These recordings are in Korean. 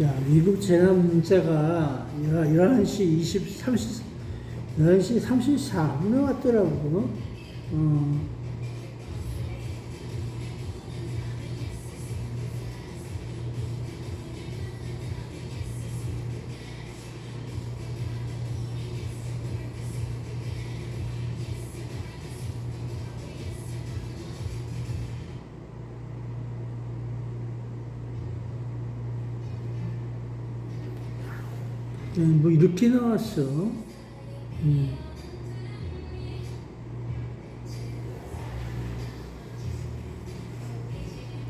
야, 미국 재난 문자가 11시 11시 34분에 왔더라고. 어, 뭐 이렇게 나왔어. 음.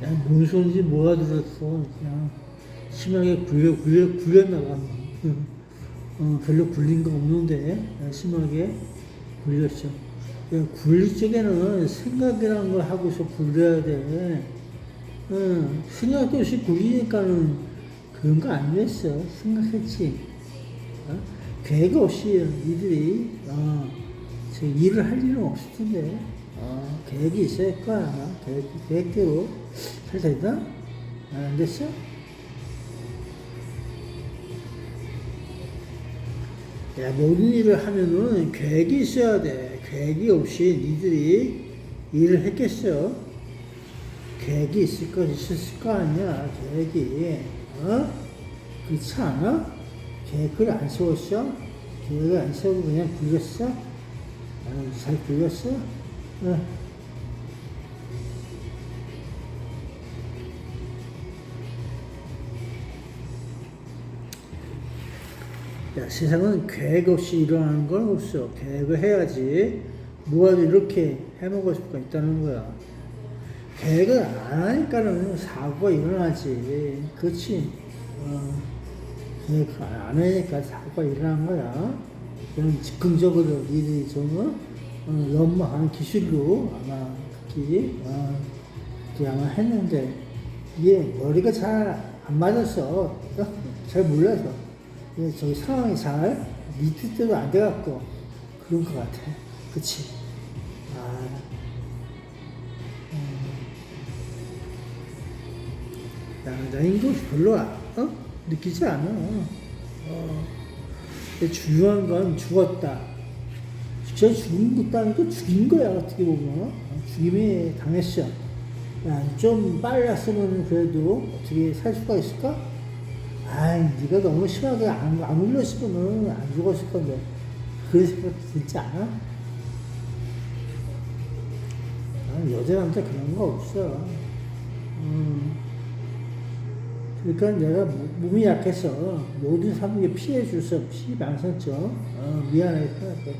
야, 뭔 소리인지 뭐가 들었어. 그냥 심하게 굴렸나 봐. 별로 굴린 거 없는데, 심하게 굴렸어. 야, 굴릴 적에는 생각이라는 걸 하고서 굴려야 돼. 생각도 없이 굴리니까는 그런 거 아니었어. 생각했지. 계획 없이 니들이, 저 일을 할 일은 없을 텐데, 계획이 있어야 할 거야. 계획대로 잘 됐나? 안 됐어? 야, 모든 일을 하면은 계획이 있어야 돼. 계획이 없이 니들이 일을 했겠어? 계획이 있었을 거 아니야, 계획이. 그렇지 않아? 계획을 안 세웠어? 계획을 안 세우고 그냥 굴렸어? 잘 굴렸어? 야, 세상은 계획 없이 일어나는 건 없어. 계획을 해야지. 뭐가 이렇게 해먹을 수가 있다는 거야. 계획을 안 하니까는 사고가 일어나지. 그렇지. 계획을 안 하니까 사고가 일어난 거야. 그런 즉흥적으로 니들이 좀, 연마하는 기술로 아마, 특히, 그게 아마 했는데, 이게 머리가 잘 안 맞았어. 잘 몰라서. 저기 상황이 잘 밑에도 안 돼갖고 그런 것 같아. 그치? 아, 나 이거 별로 느끼지 않아. 근데 중요한 건 죽었다. 진짜 죽은 것도 아니고 죽인 거야, 어떻게 보면. 죽임에 당했어. 야, 좀 빨랐으면 그래도 어떻게 살 수가 있을까? 아이, 네가 너무 심하게 안 울렸으면은 안 죽었을 건데. 그런 생각 들지 않아? 여자, 남자 그런 거 없어. 그러니까 내가 몸이 약해서 모든 사람에게 피해 줄 수 없이 망설죠. 미안하게 생각해.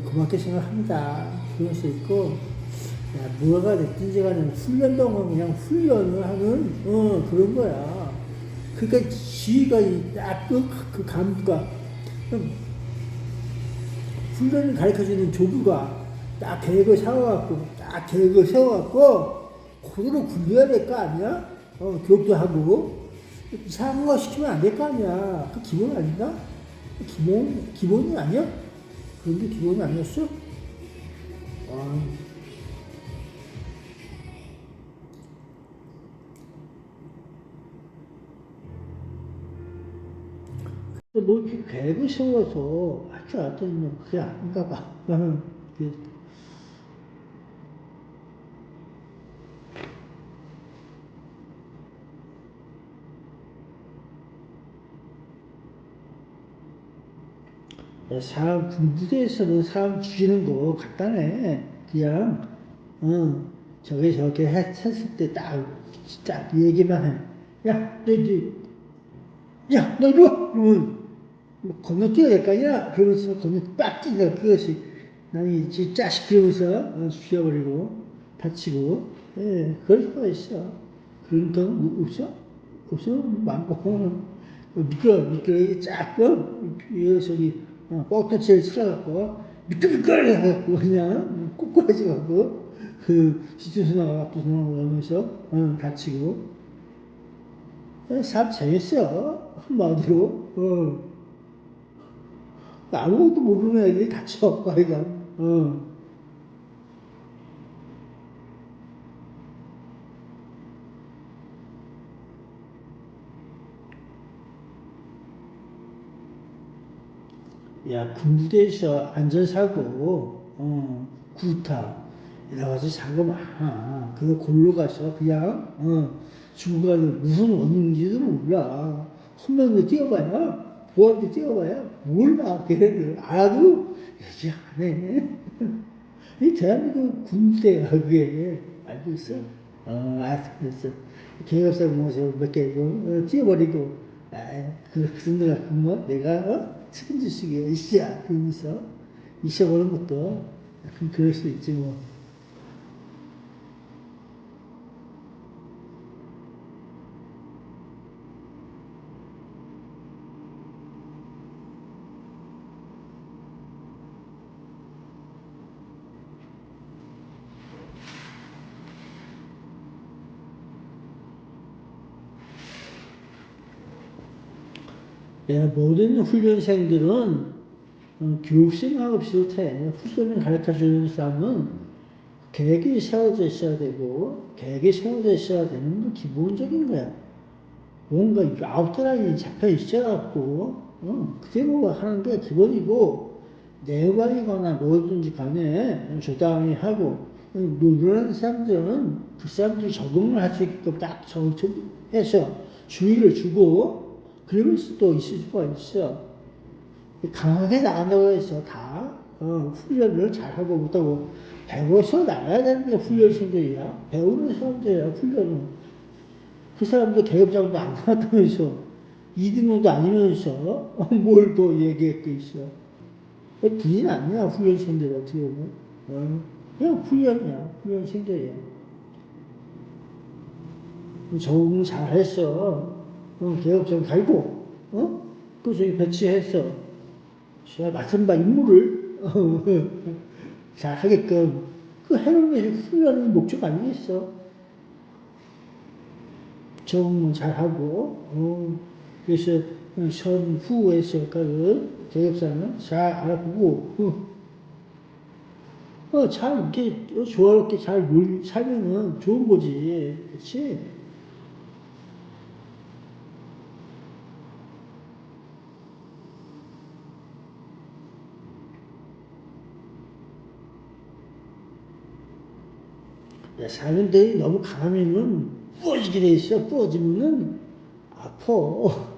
고맙게 생각합니다. 그럴 수 있고, 야, 뭐가 됐든지 간에 훈련병은 그냥 훈련을 하는, 그런 거야. 그러니까 지휘가 딱그 간부가, 훈련을 가르쳐주는 조부가 딱 계획을 세워갖고, 그대로 굴려야 될 거 아니야? 교육도 하고. 이상한 거 시키면 안 될 거 아니야. 그 기본 아닌가? 기본이 아니야? 그런 게 기본이 아니었어? 뭐 이렇게 계획을 세워서 할 줄 알았더니 그게 아닌가 봐. 나는 사람 군부대에서는 사람 죽이는 거 간단해. 그냥 저게 저렇게 했을 때 딱 얘기만 해. 야, 너 이리 와. 그러면 뭐 건너뛰어야 될 거 아니야? 그러면서 빡 뛰다 그것이 나는 이 자식 그러면서 죽여버리고 다치고. 그럴 수가 있어. 그런 경 없어? 없어? 많고. 미끄러 쫙 저기 꼭다치를 치러갖고 미끌미끌 해갖고 그냥 꼬꾸라져갖고 그 시청수 나가 앞으로 나가면서 다치고. 삶 재밌어. 한마디로. 아무것도 모르는 애들이 다쳐, 아이가. 야, 군부대에서 안전사고, 구타, 여러 가지 사고 많아. 그거 골로 가서 그냥, 중간에 무슨 원인인지도 몰라. 한 명도 뛰어봐야, 보안도 뛰어봐야, 몰라. 걔네들 알아도, 여지 안 해. 이 대한민국 군대야, 그게. 알고 있어? 알았어, 그랬어. 계급사 모셔 몇개 뛰어버리고, 그 정도가 뭐 내가, 책임질 수 있게, 이씨야. 그러면서, 잊어보는 것도, 약간 그럴 수 있지, 뭐. 모든 훈련생들은 교육생하고 비슷해. 훈련을 가르쳐 주는 사람은 계획이 세워져 있어야 되고, 계획이 세워져 있어야 되는 건 기본적인 거야. 뭔가 아웃라인이 잡혀 있어갖고, 그대로 하는 게 기본이고, 내관이거나 뭐든지 간에 적당히 하고, 노련한 사람들은 그 사람들이 적응을 할 수 있게끔 딱 해서 주의를 주고, 그러면서 또 있을 수가 있어. 강하게 나간다고 해서 다, 훈련을 잘하고 못하고, 배워서 나가야 되는 게 훈련생들이야. 배우는 사람들이야, 훈련은. 그 사람도 계급장도 안 나왔다면서 2등급도 아니면서 뭘 더 얘기했겠어. 군인 아니야 훈련생들 어떻게 보면. 그냥 훈련이야 훈련생들이야. 적응 잘했어. 계급장 갈고 그래서 배치해서 맡은 바 임무를 잘하게끔 그 해놓은 게 훈련의 목적 아니겠어. 적응을 잘하고, 그래서 선후에서 그 계급사는 잘 알아보고, 잘 이렇게 조화롭게 잘 살면은 좋은 거지. 그렇지? 사람들이 너무 강하면은 부어지게 돼 있어. 부어지면은 아파.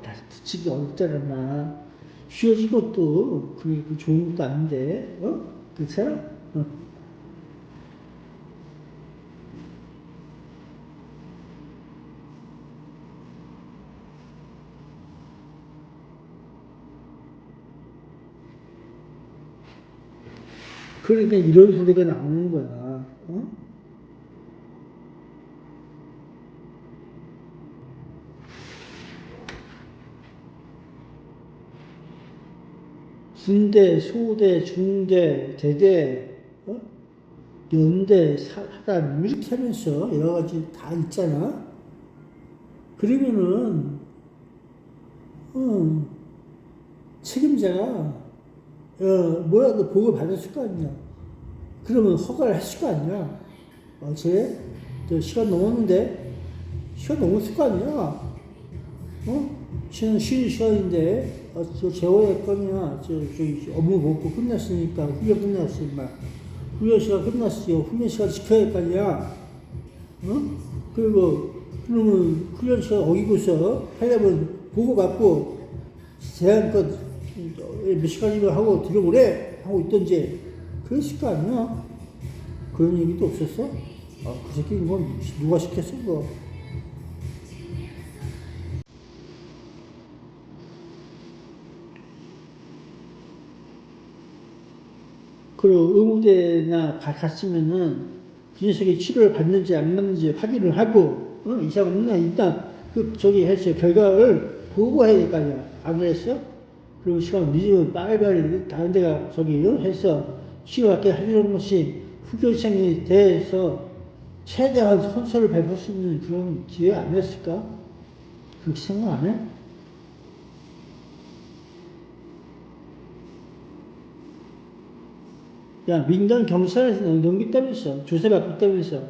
다시 붙이기 어렵잖아. 쉬어진 것도 그게 좋은 것도 아닌데, 그렇잖아? 그러니까 이런 소리가 나오는 거야. 군대, 소대, 중대, 대대, 연대, 사단 이렇게 하면서 여러 가지 다 있잖아. 그러면은 어, 책임자가 뭐라도 보고 받았을 거 아니야. 그러면 허가를 했을 거 아니야. 어제 시간 넘었는데 시간 넘었을 거 아니야. 쉬는 시간인데 저 재워야 저기 업무 먹고 끝났으니까 훈련 끝났어 임마. 훈련 시간 끝났어요. 훈련 시간 지켜야 할 거 아니야. 그리고 그러면 훈련 시간 어기고서 하려면 보고 받고 제한껏 몇 시간이면 하고 들어오래 하고 있던지 그랬을 거 아니야. 그런 얘기도 없었어? 그 새끼 뭐 누가 시켰어 그거. 그리고 의무대나 갔으면은 그 녀석이 치료를 받는지 안 받는지 확인을 하고 이상 없나 일단 그 저기 해서 결과를 보고해야 될 거 아니야. 안 그랬어? 그리고 시간 늦으면 빨리빨리 다른 데가 저기 해서 치료받게 하려는 것이 후교생에 대해서 최대한 선서를 베풀 수 있는 그런 기회 아니었을까? 그렇게 생각 안 해? 야, 민간 경찰에서 넘겼다면서, 조사받겠다면서.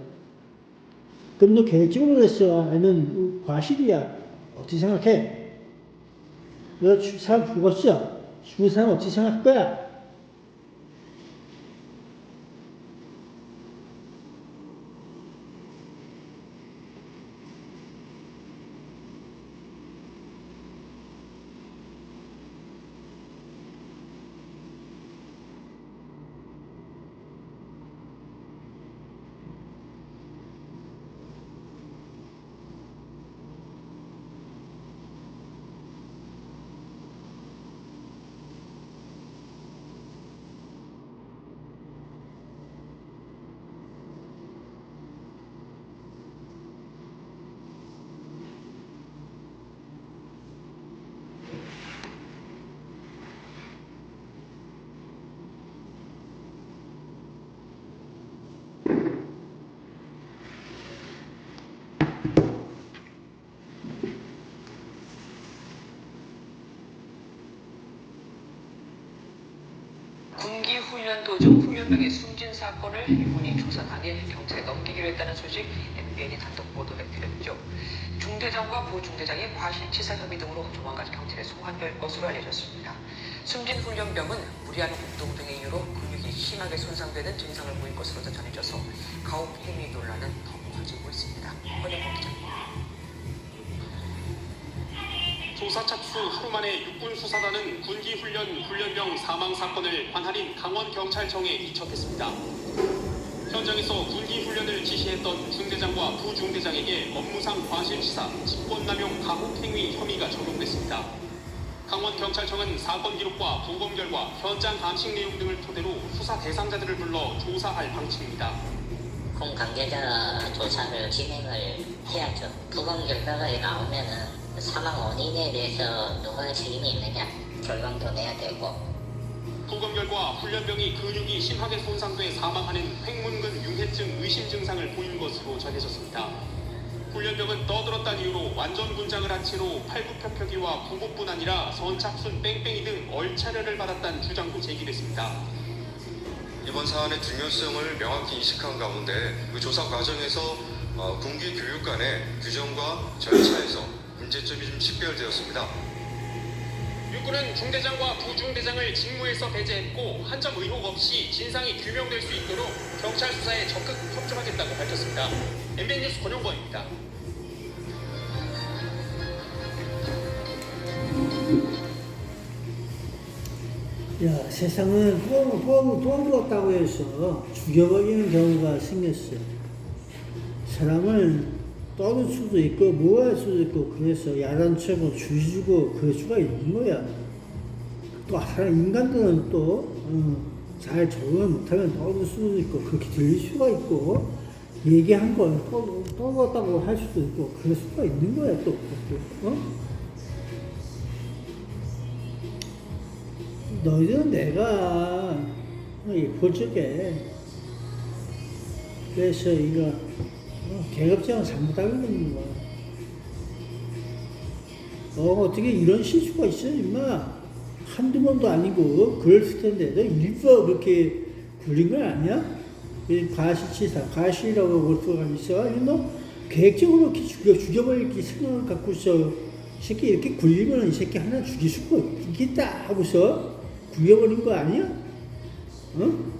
그럼 너 계획적으로 그랬어? 아니면 과실이야? 어떻게 생각해? 너 사람 죽었어? 죽은 사람 어떻게 생각할 거야? 군기 훈련 도중 훈련병의 숨진 사건을 일본이 조사 당일 경찰에 넘기기로 했다는 소식 MBN이 단독 보도해드렸죠. 중대장과 부중대장이 과실치사 혐의 등으로 조만간 경찰에 소환될 것으로 알려졌습니다. 숨진 훈련병은 무리한 운동 등의 이유로 근육이 심하게 손상되는 증상을 보인 것으로 전해져서 가혹 행위 논란은 더 커지고 있습니다. 권영범 기자입니다. 조사 착수 하루 만에 육군 수사단은 군기 훈련병 사망 사건을 관할인 강원경찰청에 이첩했습니다. 현장에서 군기 훈련을 지시했던 중대장과 부중대장에게 업무상 과실치사, 직권남용 가혹행위 혐의가 적용됐습니다. 강원경찰청은 사건 기록과 부검 결과, 현장 감식 내용 등을 토대로 수사 대상자들을 불러 조사할 방침입니다. 군 관계자 조사를 진행을 해야죠. 부검 결과가 나오면은 사망 원인에 대해서 누가 책임이 있느냐 결론도 내야 되고, 부검 결과 훈련병이 근육이 심하게 손상돼 사망하는 횡문근 융해증 의심 증상을 보인 것으로 전해졌습니다. 훈련병은 떠들었다는 이유로 완전 군장을 한 채로 팔굽혀펴기와 부복뿐 아니라 선착순 뺑뺑이 등 얼차려를 받았다는 주장도 제기됐습니다. 이번 사안의 중요성을 명확히 인식한 가운데 그 조사 과정에서 군기 교육 간의 규정과 절차에서 문제점이 좀 식별되었습니다. 육군은 중대장과 부중대장을 직무에서 배제했고 한 점 의혹 없이 진상이 규명될 수 있도록 경찰 수사에 적극 협조하겠다고 밝혔습니다. MBN 뉴스 권용범입니다. 야, 세상은 뻥 들었다고 해서 죽여버리는 경우가 생겼어요. 사람을 떠들 수도 있고 뭐 할 수도 있고, 그래서 야단치고 죽이고 그럴 수가 있는 거야. 또 사람 인간들은 또 잘 적응을 못하면 떠들 수도 있고 그렇게 들릴 수가 있고, 얘기한 걸 떠들었다고 할 수도 있고 그럴 수가 있는 거야. 또 너희들은 내가 볼 적에 그래서 이거 계급장을 잘못하고 있는 거야. 어떻게 이런 실수가 있어, 임마. 한두 번도 아니고 그랬을 텐데 너 일부러 그렇게 굴린 건 아니야? 과실치사, 과실이라고 볼 수가 있어? 아니 너 계획적으로 이렇게 죽여버릴 생각을 갖고서 이 새끼 이렇게 굴리면 이 새끼 하나 죽일 수가 있겠다 하고서 굴려버린 거 아니야? 어?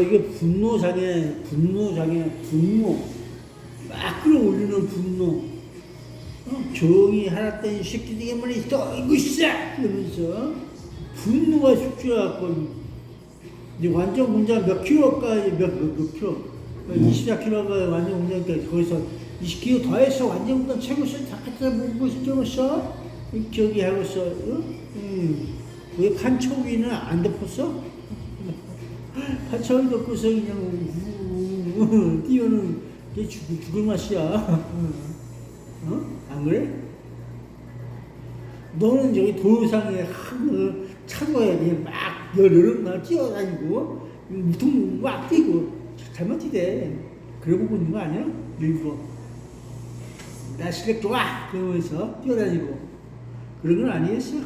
이게 분노. 막 끌어올리는 분노. 조용히 하라던 이 새끼들이 말이 또 이거 싹! 이러면서 분노가 숙주해갖고, 이제 완전 공장 몇 킬로까지, 몇 킬로? 24킬로가 완전 공장까지, 거기서 20킬로 더해서 완전 공장 최고서 다 갖다 먹고 싶어서, 저기 하고서, 왜 판초위는 안 덮었어? 판초위 덮고서 그냥, 뛰어는 게 죽을 맛이야. 안 그래? 너는 저기 도상에 차고에 막 너는 막 뛰어다니고 무통 막 뛰고 잘못 뛰대. 그러고 있는 거 아니야? 일부러. 나 실력 좋아! 그러면서 뛰어다니고. 그런 건 아니겠어?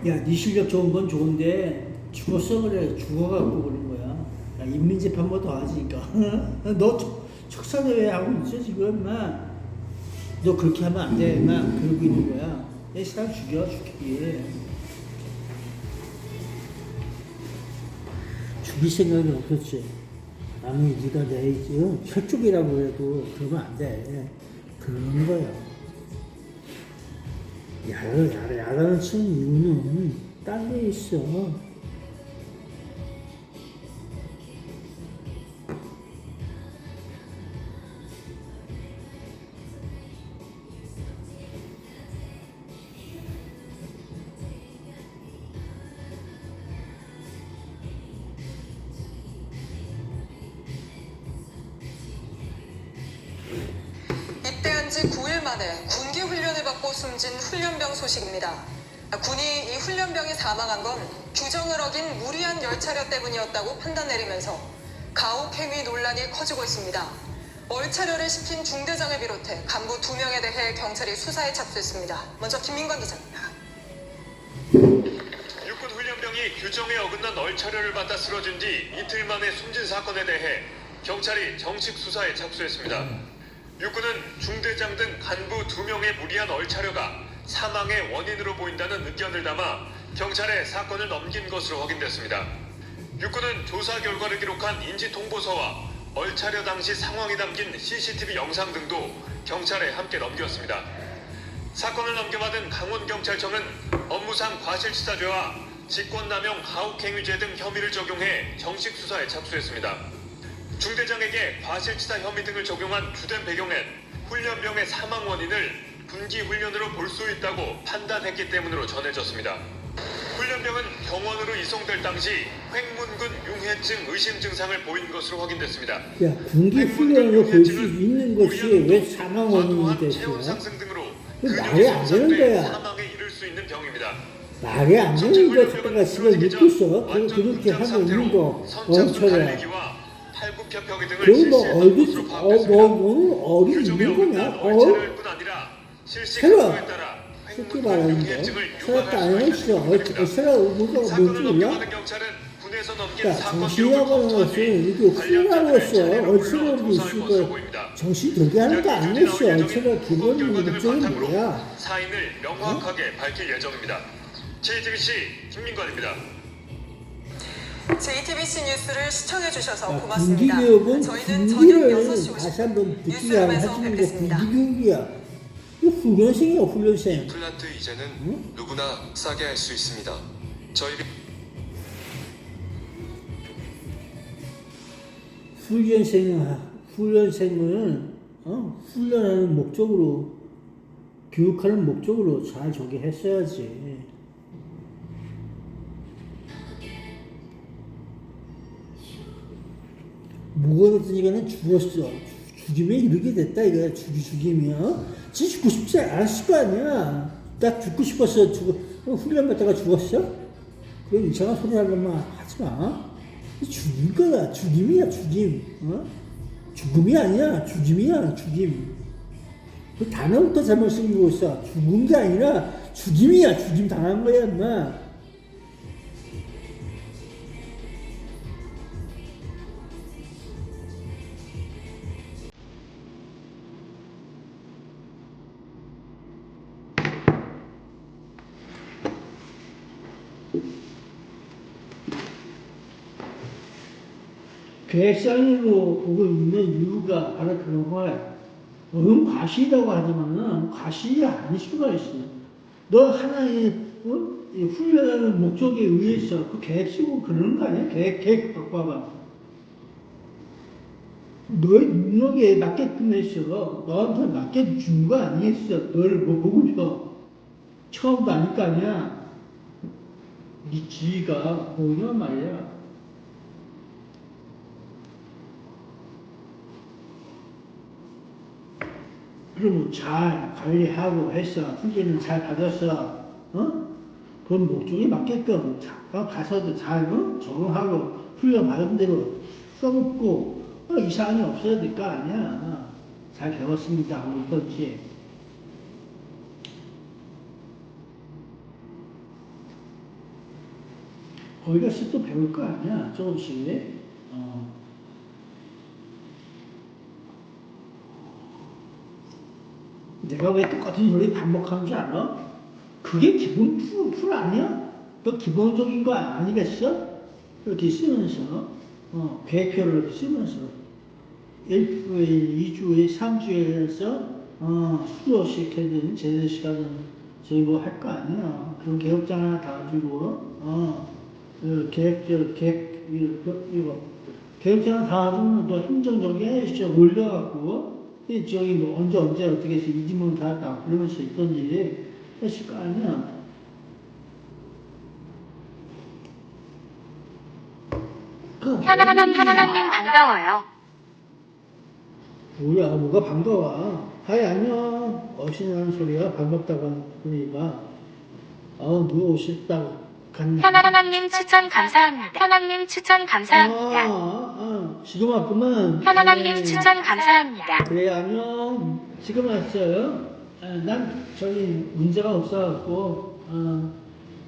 야, 네 실력 좋은 건 좋은데 죽었어 그래. 죽어갖고 그런 거야. 야, 인민재판 뭐 더 하지, 그러니까. 너 척사대회 하고 있어 지금, 막. 너 그렇게 하면 안 돼, 막 그러고 있는 거야. 내 사람 죽이기. 죽일 생각이 없었지. 아무리 네가 내 혈족이라고 해도 그러면 안 돼. 그러는 거야. 야단을 치는 이유는 딴 데 있어. 입대한 지 9일 만에 군기 훈련을 받고 숨진 훈련병 소식입니다. 군이 이 훈련병이 사망한 건 규정을 어긴 무리한 열차려 때문이었다고 판단 내리면서 가혹 행위 논란이 커지고 있습니다. 얼차려를 시킨 중대장을 비롯해 간부 2명에 대해 경찰이 수사에 착수했습니다. 먼저 김민관 기자입니다. 육군 훈련병이 규정에 어긋난 얼차려를 받다 쓰러진 뒤 이틀 만에 숨진 사건에 대해 경찰이 정식 수사에 착수했습니다. 육군은 중대장 등 간부 2명의 무리한 얼차려가 사망의 원인으로 보인다는 의견을 담아 경찰에 사건을 넘긴 것으로 확인됐습니다. 육군은 조사 결과를 기록한 인지통보서와 얼차려 당시 상황이 담긴 CCTV 영상 등도 경찰에 함께 넘겼습니다. 사건을 넘겨받은 강원경찰청은 업무상 과실치사죄와 직권남용 가혹행위죄 등 혐의를 적용해 정식 수사에 착수했습니다. 중대장에게 과실치사 혐의 등을 적용한 주된 배경엔 훈련병의 사망 원인을 군기 훈련으로 볼 수 있다고 판단했기 때문으로 전해졌습니다. 훈련병은 병원으로 이송될 당시 횡문근 융해증 의심 증상을 보인 것으로 확인됐습니다. 야, 군기 훈련으로 볼 수 있는 것이 왜 사망 원인이 됐어? 체온 상승 등으로 말이 안 되는 거야. 사망에 이를 수 있는 병입니다. 말이 안 되는 거 갖다가 지금 믿고 있어. 그렇게 하고 있는 거 원처럼. 그럼 너 너는 어디 있는 거냐? 새로 새끼 말하는 거. 새롭도 아니었어. 새로 뭐가 뭔지 몰라? 야, 정신이라고는 이게 훌륭하겠어. 얼추로 있을 거 정신 들게 하는 거 아니었어. 얼추로 기본 목적이 뭐야? 사인을 명확하게 밝힐 예정입니다. JTBC 김민관입니다. JTBC 뉴스를 시청해주셔서 군기 고맙습니다. 교육은 저희는 저녁 군기를 6시 다시 한번 50분 느끼게 하는 뉴스룸에서 해주는 게 뵙겠습니다. 군기 교육이야. 이거 훈련생이야, 훈련생. 플란트 이제는 누구나 싸게 할 수 있습니다. 저희 훈련생은 훈련하는 목적으로, 교육하는 목적으로 잘 저기 했어야지. 뭐가 됐든 이거는 죽었어. 죽이면 이렇게 됐다 이거야. 죽이면 진짜 죽고 싶지 않았을 거 아니야. 나 죽고 싶었어. 훈련 받다가 죽었어? 그런 이상한 소리 하려면 하지 마. 죽인 거야. 죽임이야, 죽임. 죽음이 아니야. 죽임이야, 죽임. 그 단어부터 잘못 쓴 거 있어. 죽은 게 아니라 죽임이야. 죽임 당한 거야, 인마. 계획상으로 오고 있는 이유가 바로 그런 거야. 너는 과실이라고 하지만은 과실이 아닐 수가 있어. 너 하나의 이 훈련하는 목적에 의해서 그 계획 쓰고 그러는 거 아니야? 계획 갖고 와봐. 너의 능력에 맞게 끝냈어. 너한테 맞게 준 거 아니겠어. 너를 뭐 보고서 처음도 아닐 거 아니야. 네 지위가 뭐냐 말이야. 그러면 잘 관리하고 해서 훈련을 잘 받았어. 그런 목적이 맞게끔 가서도 잘 적응하고 훈련 받은 대로 써먹고 이상이 없어야 될 거 아니야. 잘 배웠습니다. 뭐 그렇지. 거기 가서 또 배울 거 아니야. 조금씩. 내가 왜 똑같은 소리 반복하는 줄 알아? 그게 기본 풀 아니야? 그 기본적인 거 아니겠어? 이렇게 쓰면서, 계획표를 이렇게 쓰면서, 1주일, 2주일, 3주일에서, 수료식 하든, 제대식 하든, 저기 뭐 할 거 아니야. 그런 계획장 하나 다 가지고, 이거, 계획장 하나 다 가지고, 또 행정적인 해시죠. 올려갖고, 저기 뭐 언제 어떻게 해서 이 질문 다 그러면서 있던지 했을 거 아니야. 하나님 반가워요. 뭐야, 뭐가 반가워. 하이, 안녕. 어신하는 소리야. 반갑다고 하는 소리가. 누가 오셨다고 갔냐. 하나님 추천 감사합니다. 하나님 추천 감사합니다. 지금 왔구만. 하나님 에이, 추천 감사합니다. 그래, 안녕. 지금 왔어요. 난 저기 문제가 없어갖고,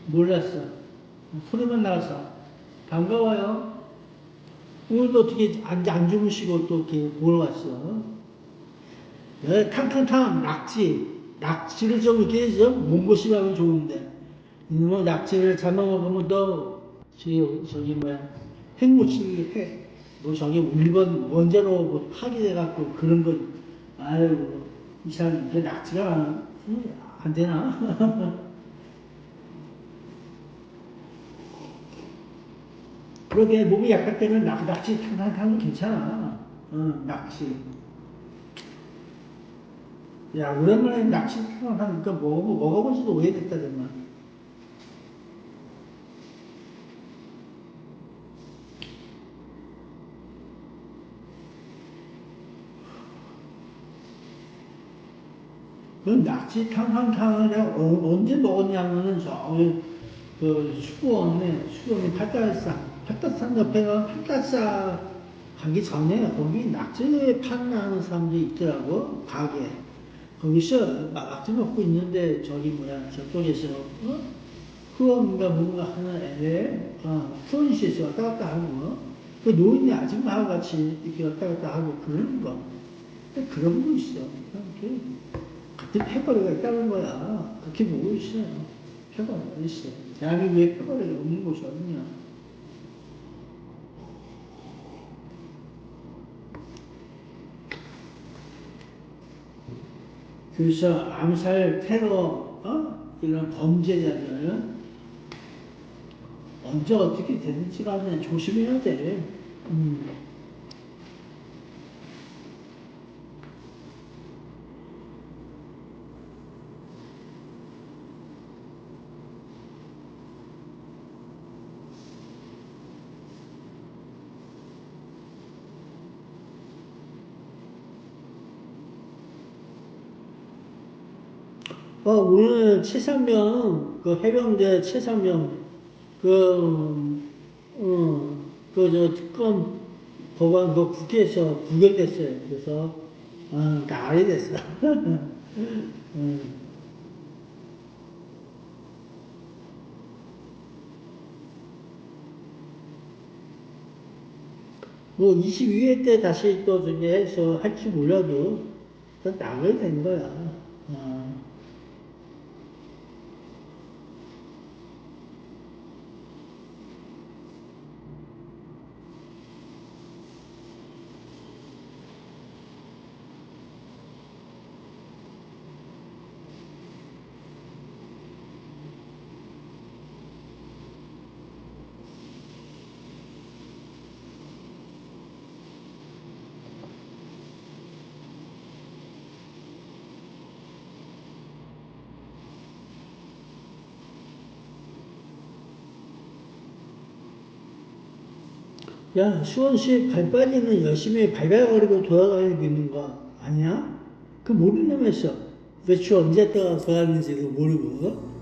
몰랐어. 소리만 나서. 반가워요. 오늘도 어떻게 안 주무시고 또 이렇게 보러 왔어? 탕탕탕 낙지를 좀 이렇게 좀 몸보심하면 좋은데 이놈의 낙지를 잡아먹으면 또 저기 뭐야 핵무치 핵뭐 저기 일본 원자로 뭐 파괴돼갖고 그런 거 아이고 이상 그 낙지가 안 되나? 그러게 몸이 약할 때는 낙지 탕탕탕도 괜찮아. 낙지. 야, 오랜만에 낙지 탕탕탕 그러니까 먹어보지도 오래됐다 정말. 그 낙지 탕탕탕을 내가 언제 먹었냐면은 그 수원에 팔다산 옆에가 팔다산 가기 전에 거기 낙지 파는 사람들이 있더라고 가게. 거기서 낙지 먹고 있는데 저기 뭐야 저쪽에서 후원인가 뭔가 하는 애들 후원시에서 왔다 갔다 하고 그 노인네 아줌마하고 같이 이렇게 왔다 갔다 하고 그러는 거. 그런 거 있어. 이렇게 같은 패거리가 있다는 거야. 그렇게 보고 있어요. 패거리가 있어. 대한민국에 패거리가 없는 곳이 어디냐. 그래서 암살, 테러, 이런 범죄자들은 언제 어떻게 되는지 간에 조심해야 돼. 오늘 최상병, 그 해병대 최상병, 특검 법안 국회에서 부결됐어요. 그래서, 난리 됐어. 뭐 22회 때 다시 또 저기 해서 할지 몰라도 나가게 된 거야. 야, 수원시 발빠지는 열심히 발발거리고 돌아다니고 있는 거 아니야? 그 모르냐면서 배추 언제 떠가는지도 모르고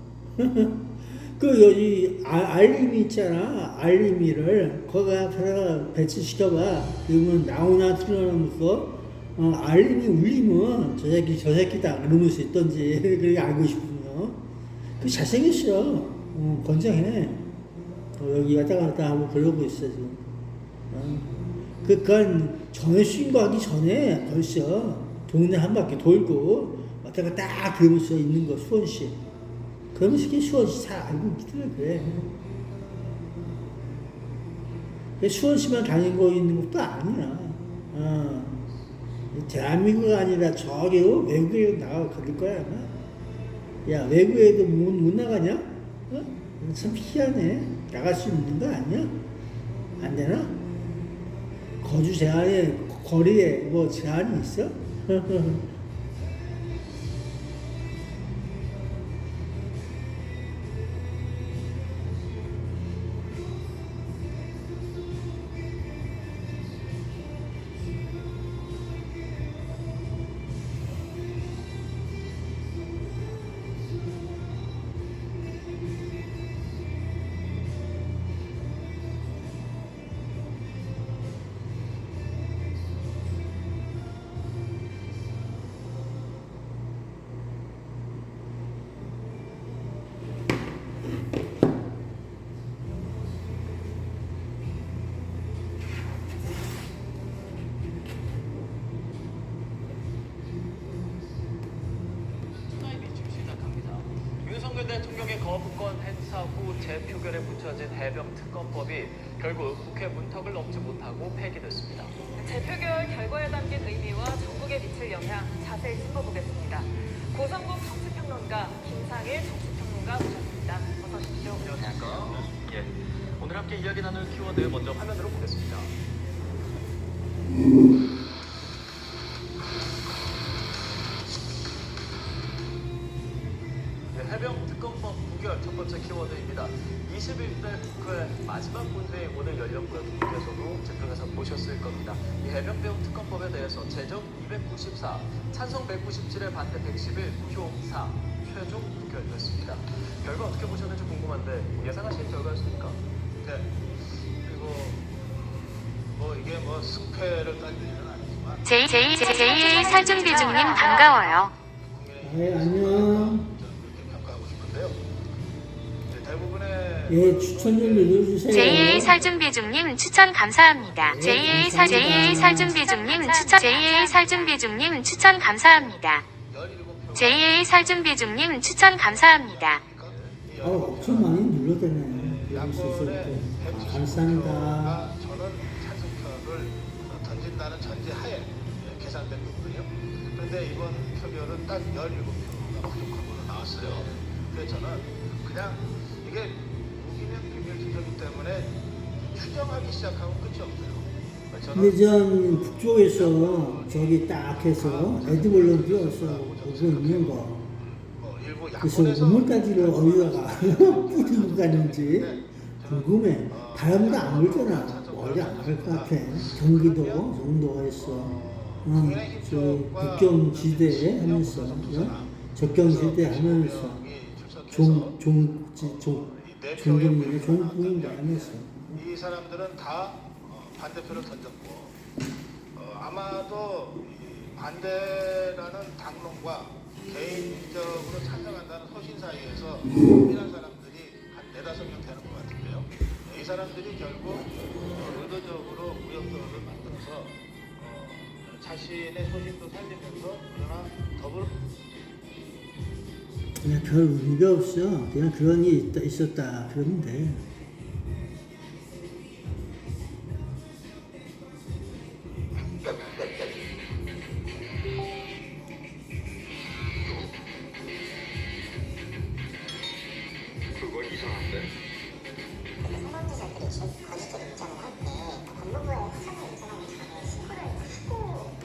그 여기 알림이 있잖아. 알림이를 거기다가 배치시켜봐. 그러면 나오나 틀어놓으면서 알림이 울리면 저 새끼다 그러면서 있던지 그렇게 알고 싶으면 그 잘생겼어. 건장해. 여기 왔다 갔다 하고 그러고 있어 지금. 그니까 전에 신고하기 전에 벌써 동네 한 바퀴 돌고 왔다 갔다 딱 그러면서 있는 거 수원시. 그러면서 수원시 잘 알고 있더라 그래. 수원시만 다닌 거 있는 것도 아니야. 대한민국 아니라 저기 외국에 나가 그럴 거야 아마. 야 외국에도 못 나가냐? 참 희한해. 나갈 수 있는 거 아니야? 안 되나? 거주 제한에 거리에 뭐 제한이 있어? 윤석열 대통령의 거부권 행사 후 재표결에 붙여진 해병 특검법이 결국 국회 문턱을 넘지 못하고 폐기됐습니다. 재표결 결과에 담긴 의미와 전국에 미칠 영향 자세히 짚어보겠습니다. 고성국 정치평론가 김상일 정치평론가 모셨습니다. 어서 오십시오. 안녕하십니까. 예. 오늘 함께 이야기 나눌 키워드 먼저 화면으로 보겠습니다. 해병 특검법 부결 첫 번째 키워드입니다. 21대 국회 마지막 본회의 오늘 열렸고요. 분께서도 집중해서 보셨을 겁니다. 이 해병대응 특검법에 대해서 제적 294, 찬성 197에 반대 111, 표 4, 최종 부결됐습니다. 결과 어떻게 보셨는지 궁금한데 예상하신 결과였습니까? 네. 그리고 뭐 이게 뭐 승패를 따질 일은 아니지만 제이 설중비중님 반가워요. 네, 안녕. 그렇게 평가하고 싶은데요. 이제 대부분의 예, 추천 좀 눌러주세요. 제이 설중비중님 추천 감사합니다. 제이 설중비중님 추천 감사합니다. 17표 제이 설중비중님 추천 감사합니다. 엄청 많이 눌러대네. 여기서 이렇게. 감사합니다. 저는 찬성표를 던진다는 전제하에 계산된 거거든요. 그런데 이번 표결은 딱 17표가 부족하고 나왔어요. 그래서 저는 그냥 이게 무기명 비밀 투표이기 때문에 추정하기 시작하면 끝이 없어요. 근데 전 북쪽에서 저기 딱 해서 레드볼론 띄워서 보고 있는 거. 일부 그래서 야권에서 오늘까지를 어디다가 뿌리고 가는지 궁금해. 바람도 안 불잖아. 원래 안 갈 것 같아. 경기도 정도에서 저 국경지대 하면서 적경지대 하면서 종경민의 하면서 이 사람들은 다 반대표를 던졌고 아마도 이 반대라는 당론과 개인적으로 찬성한다는 소신 사이에서 고민한 사람들이 한 4-5명 되는 것 같은데요. 이 사람들이 결국 의도적으로 우여곡절을 만들어서 자신의 소신도 살리면서 그러나 더불어 그냥 별 의미가 없어. 그냥 그런 게 있었다 그러면 돼. 그건 이상한데? 선언주자들이 거짓으로 입장을 할 때 법무부에 허상을 인정하기 전에 신고를 하고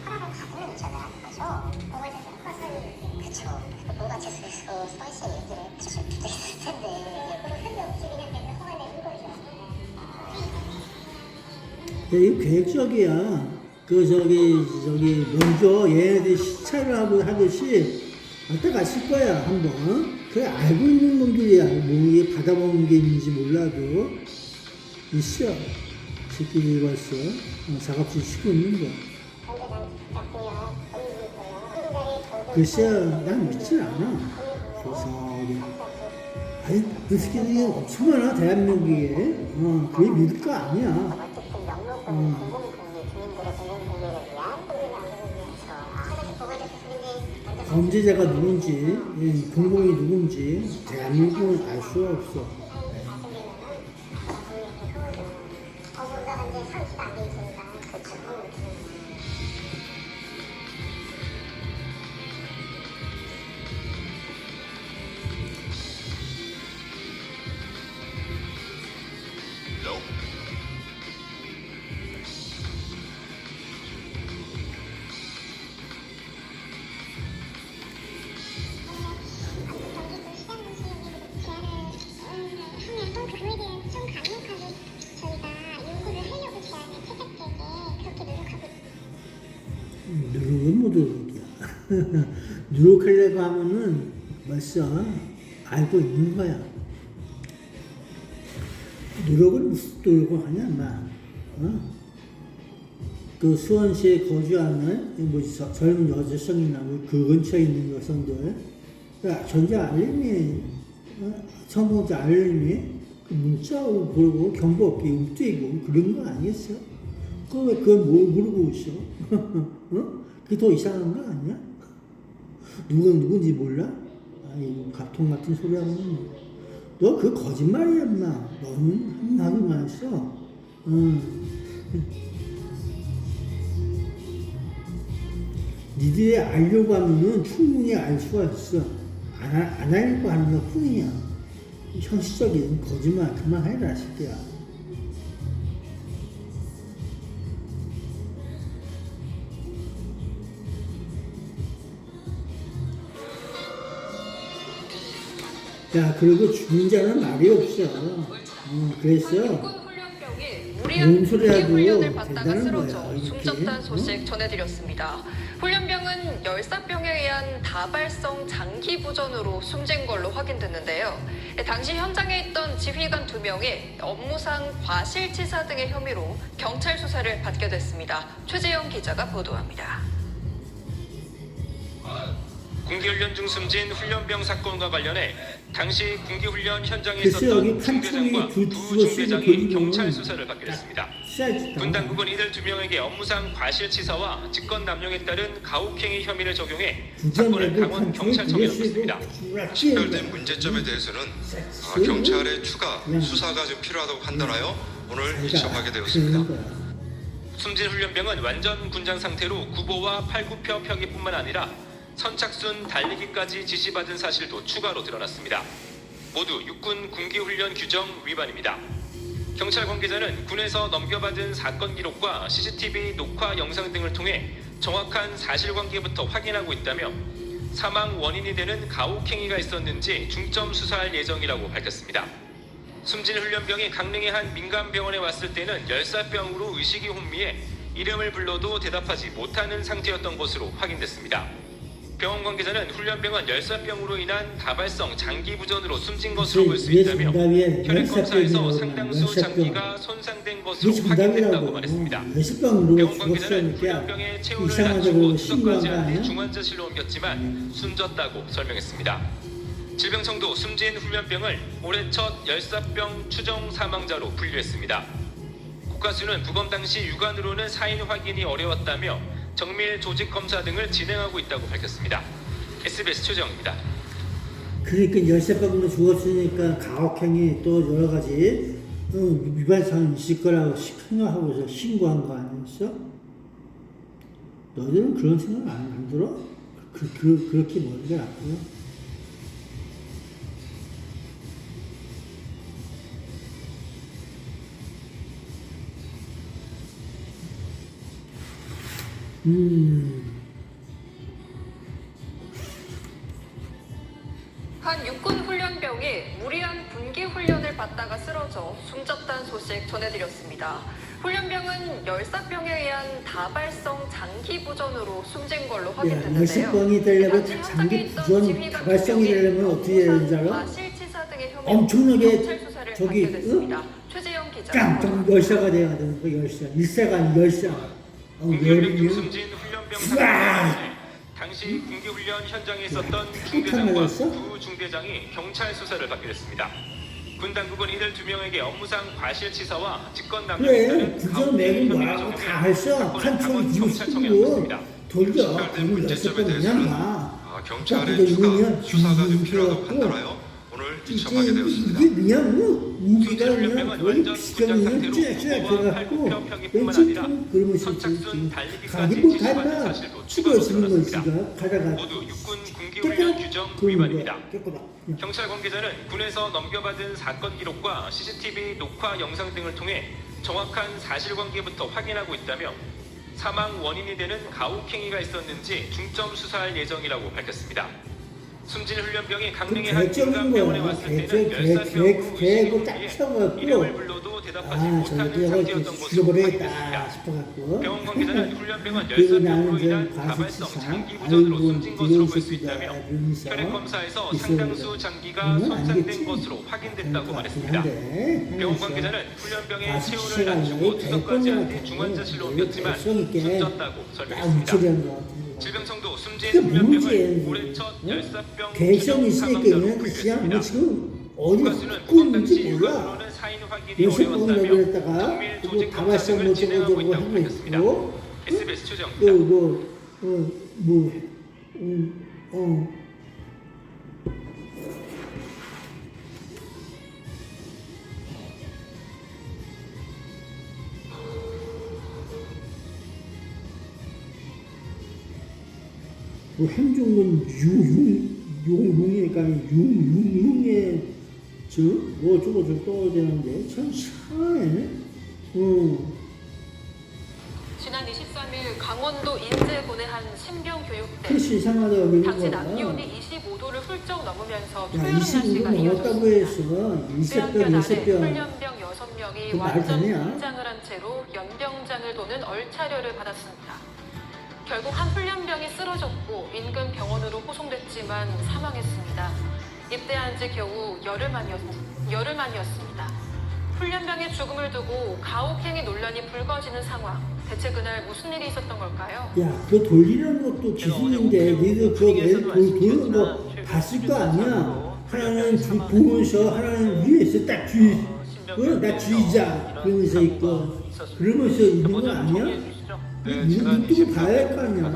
허락을 받으면 인정을 하는 거죠. 그거에 대해서 허상이 그쵸. 보호관찰소에서 서울시의 얘기를 해주실 수도 있을 텐데 그거 한 게 없이 그냥 내가 허가 내는 거죠. 이거 계획적이야. 저기 먼저 얘네들 시찰을 하고 하듯이 왔다 갔을 거야 한번. 그래 알고 있는 놈들이야. 뭐 이게 받아먹는 게 있는지 몰라도 있어. 새끼들이 벌써 작업실 쉬고 있는 거. 글쎄 난 믿질 않아. 그래서 아니 그 새끼들이 엄청 많아 대한민국에. 그게 믿을 거 아니야. 범죄자가 누군지, 공공이 누군지 대한민국은 알 수가 없어. 누룩은 못 누룩이야. 누룩하려고 하면은 벌써 알고 있는 거야. 누룩을 무슨 누룩을 하냐, 인마. 그 수원시에 거주하는 젊은 여성이나 그 근처에 있는 여성들, 전자 알림이, 성공자 알림이 그 문자 오고 그러고 경보 없게 움직이고 그런 거 아니겠어? 그걸 뭘 모르고 있어? 그게 더 이상한 거 아니야? 누군지 몰라? 아이 갑통 같은 소리 하면 너 그 거짓말이야 인마. 너는 한마디만 했어. 니들이 알려고 하면은 충분히 알 수가 있어. 안 하려고 하는 것 뿐이야. 현실적인 거짓말 그만해라 새끼야. 야, 그리고 죽은 자는 말이 없어. 그래서 뭔 소리라도 훈련을 받다가 된다는 쓰러져 거야. 이렇게. 숨졌다는 소식 전해드렸습니다. 훈련병은 열사병에 의한 다발성 장기 부전으로 숨진 걸로 확인됐는데요. 당시 현장에 있던 지휘관 2명이 업무상 과실치사 등의 혐의로 경찰 수사를 받게 됐습니다. 최재영 기자가 보도합니다. 군기훈련 중 숨진 훈련병 사건과 관련해 당시 군기훈련 현장에 글쎄, 여기 있었던 중대장과 판총이 부중대장이 보이면 경찰 수사를 받게 됐습니다. 쌀지다. 군 당국은 이들 2명에게 업무상 과실치사와 직권 남용에 따른 가혹행위 혐의를 적용해 사건을 강원 경찰청에 넘겼습니다. 식별된 문제점에 대해서는 경찰의 추가 수사가 좀 필요하다고 판단하여 오늘 일청하게 되었습니다. 숨진 훈련병은 완전 군장 상태로 구보와 팔굽혀 펴기뿐만 아니라 선착순 달리기까지 지시받은 사실도 추가로 드러났습니다. 모두 육군 군기훈련 규정 위반입니다. 경찰 관계자는 군에서 넘겨받은 사건 기록과 CCTV 녹화 영상 등을 통해 정확한 사실관계부터 확인하고 있다며 사망 원인이 되는 가혹행위가 있었는지 중점 수사할 예정이라고 밝혔습니다. 숨진 훈련병이 강릉의 한 민간병원에 왔을 때는 열사병으로 의식이 혼미해 이름을 불러도 대답하지 못하는 상태였던 것으로 확인됐습니다. 병원 관계자는 훈련병은 열사병으로 인한 다발성 장기 부전으로 숨진 것으로 볼 수 있다며 혈액 검사에서 상당수 장기가 손상된 것으로 확인됐다고 말했습니다. 병원 관계자는 훈련병의 체온을 낮추고 투석하지 않는 중환자실로 옮겼지만 숨졌다고 설명했습니다. 질병청도 숨진 훈련병을 올해 첫 열사병 추정 사망자로 분류했습니다. 국가수는 부검 당시 육안으로는 사인 확인이 어려웠다며 정밀 조직 검사 등을 진행하고 있다고 밝혔습니다. SBS 최정입니다. 그러니까 열쇠병으로 죽었으니까 가혹행위 또 여러 가지 위반 사항이 있을 거라고 생각하고서 신고한 거 아니었어? 너희들은 그런 생각 안 들어? 그렇게 머리가 나쁘요? 한 육군 훈련병이 무리한 군기 훈련 훈련을 받다가 쓰러져 숨졌다는 소식 전해드렸습니다. 훈련병은 열사병에 의한 다발성 장기 부전으로 숨진 걸로 확인됐는데요. 열사병이 되려면 당시 장기 현장에 있던 부전 지휘관 다발성이 경력이 되려면 어떻게 해야 되는지 알아? 과실치사 등의 혐의로 엄청나게 경찰 수사를 저기, 받게 됐습니다. 최재영 기자. 깜짝 열사가 돼야 되는 거 열사. 일사가 아닌 열사. 군기훈련 중 열이 숨진 훈련병 으아! 사건. 당시 군기훈련 현장에 있었던 폭탄 중대장과 맞았어? 부중대장이 경찰 수사를 받게 됐습니다. 군 당국은 이들 2명에게 업무상 과실치사와 직권남용에 그래 따른 부전 가혹행위 내고 혐의를 뭐하고 다 적용해 했어. 사건을 판촉이 강원 뒤로 경찰청에 쓰고 넘겼습니다. 돌려. 식별된 그러면 문제점에 열사병 대해서는 그냥 가. 경찰의 그러니까 추가 이러면 수사가 좀 필요하다고 해갖고 판단하여 오늘 이게 지청하게 되었습니다. 그냥 뭐 우기가 그냥 훈련병은 거의 완전 비경이야 군장 상태로 쫙쫙 무거운 돼갖고 팔굽혀펴기뿐만 왼쪽 아니라 그러면서 선착순 달리기까지 가기 뭐 지시받은 달라 사실도 죽어 추가로 쓰는 거지 드러났습니다. 가다가 모두 육군 군기훈련 규정 위반입니다. 경찰 관계자는 군에서 넘겨받은 사건 기록과 CCTV 녹화 영상 등을 통해 정확한 사실관계부터 확인하고 있다며 사망 원인이 되는 가혹행위가 있었는지 중점 수사할 예정이라고 밝혔습니다. 숨진 훈련병이 강릉의 한 개적인 민간병원에 거야. 왔을 때는 개고 열사병으로 딱 의심이 펴갖고 이름을 불러도 대답하지 아 못하는 저기가 상태였던 것으로 죽여버리겠다 확인됐습니다. 싶어갖고 병원 관계자는 훈련병은 그리고 열사병으로 나는 인한 좀 다발성 과실치사 장기 부전으로 아이고 숨진 것으로 볼 수 새끼다 있다며 이러면서 혈액 검사에서 있어야 상당수 돼. 장기가 그건 손상된 아니겠지. 것으로 확인됐다고 그럴 것 말했습니다. 같긴 한데, 병원 그래서 관계자는 훈련병의 과실치사가 체온을 낮추고 아니라 투석까지 한 뒤 대권이라고 중환자실로 하고 옮겼지만 대성 있게 숨졌다고 딱 설명했습니다. 우처리한 것 같은 거. 질병청도 숨진 그게 훈련병을 뭐지? 올해 첫 열사병 개성이 추정 있으니까 사망자로 얘는 그냥 뭐 분류했습니다. 지금 어디 국가수는 갖고 구건 있는지 당시 몰라. 육안으로는 사인 확인이 열사병이라고 어려웠다며 했다가 정밀 그리고 조직 검사 다발성 등을 뭐 진행하고 저거 있다고 하고 밝혔습니다. 있고 SBS 최정입니다. 뭐 행정은 용이니까 용의 저뭐 저거 좀 떠야 되는데 참 이상해. 지난 23일 강원도 인제군의 한 신병교육대 그래서 이상하다고 그러는 당시 거야. 낮 기온이 25도를 훌쩍 넘으면서 야, 초여름 25도 날씨가 넘었다고 이어졌습니다. 해서 일세병 열세병 훈련병 6명이 그 말 완전 되냐? 분장을 한 채로 연병장을 도는 얼차려를 받았습니다. 결국 한 훈련병이 쓰러졌고 인근 병원으로 호송됐지만 사망했습니다. 입대한 지 겨우 열흘 만이었습니다. 훈련병의 죽음을 두고 가혹행위 논란이 불거지는 상황. 대체 그날 무슨 일이 있었던 걸까요? 야, 그 돌리는 것도 기술인데 니들 그거 돌리는 거 봤을 거 아니야? 하나는 보면서 하나는 위에서 딱 주의, 나 주의자 그러면서 있고 그러면서 있는 거 아니야? 눈뜨고 봐야 할 거 아니야?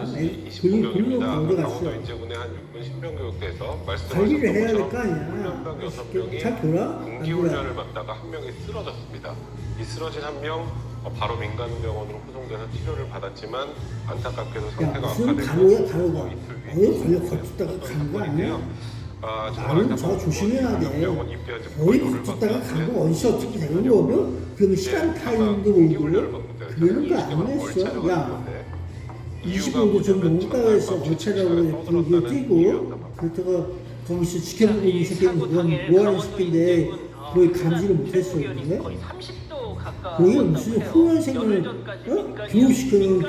돌리는 거 어디 갔어? 인제군의 한 육군 신병교육대에서 관리를 해야 될 거 훈련병 아니야? 6명이 잘 돌아? 군기훈련을 받다가 한 명이 쓰러졌습니다. 이 쓰러진 한 명 바로 민간병원으로 후송돼서 치료를 받았지만 안타깝게도 야, 상태가 무슨 악화되고 가로야 가로가 이틀 어디 걸려 걷다가 간 거 아니야? 정말 나는 저 조심해야 돼. 병원 입대한 지 거의 열흘 걷다가 밖에 간 안 거 어디서 어떻게 되는 거고? 그러면 시간 타임도 모르고 그러는 거 아니었어? 야 25도 좀 넘었다고 해서 어차라고 이거 뛰고 그렇다가 거기서 지켜보고 있는 새끼는 뭐하는 새끼인데 거의 감지를 못했어. 근데 거의 30도 가까워. 거기 무슨 훈련생을 교육시키는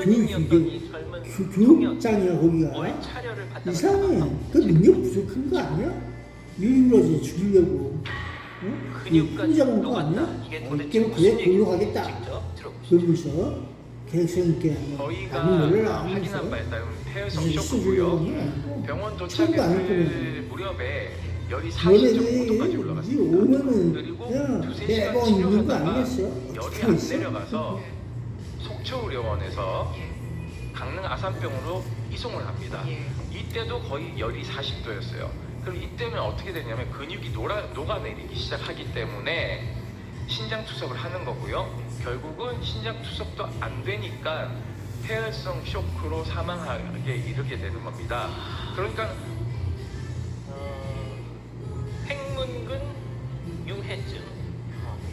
교육장이야 거기가. 이상해. 그 능력 부족한 거 아니야? 일부러지 죽이려고. 혼자 본거 아니야? 그래 골로 가겠다. 그러면서 계획성 있게 저희가 나는 놀래라 확인한 하면서 바에 따르면 폐혈성 이제 쇼크고요. 수준이 병원 처음도 아닐 도착했을 거면. 무렵에 열이 40.5도까지 이 올라갔습니다. 오면은 그리고 그냥 두세 매번 시간 있는 거 치료하다가 아니겠어? 열이 어떻게 안 있어? 내려가서 속초의료원에서 강릉 아산병으로 이송을 합니다. 이때도 거의 열이 40도였어요. 그럼 이때는 어떻게 되냐면 근육이 녹아내리기 시작하기 때문에 신장 투석을 하는 거고요. 결국은 신장 투석도 안 되니까 폐혈성 쇼크로 사망하게 이르게 되는 겁니다. 그러니까 행문근 유해증.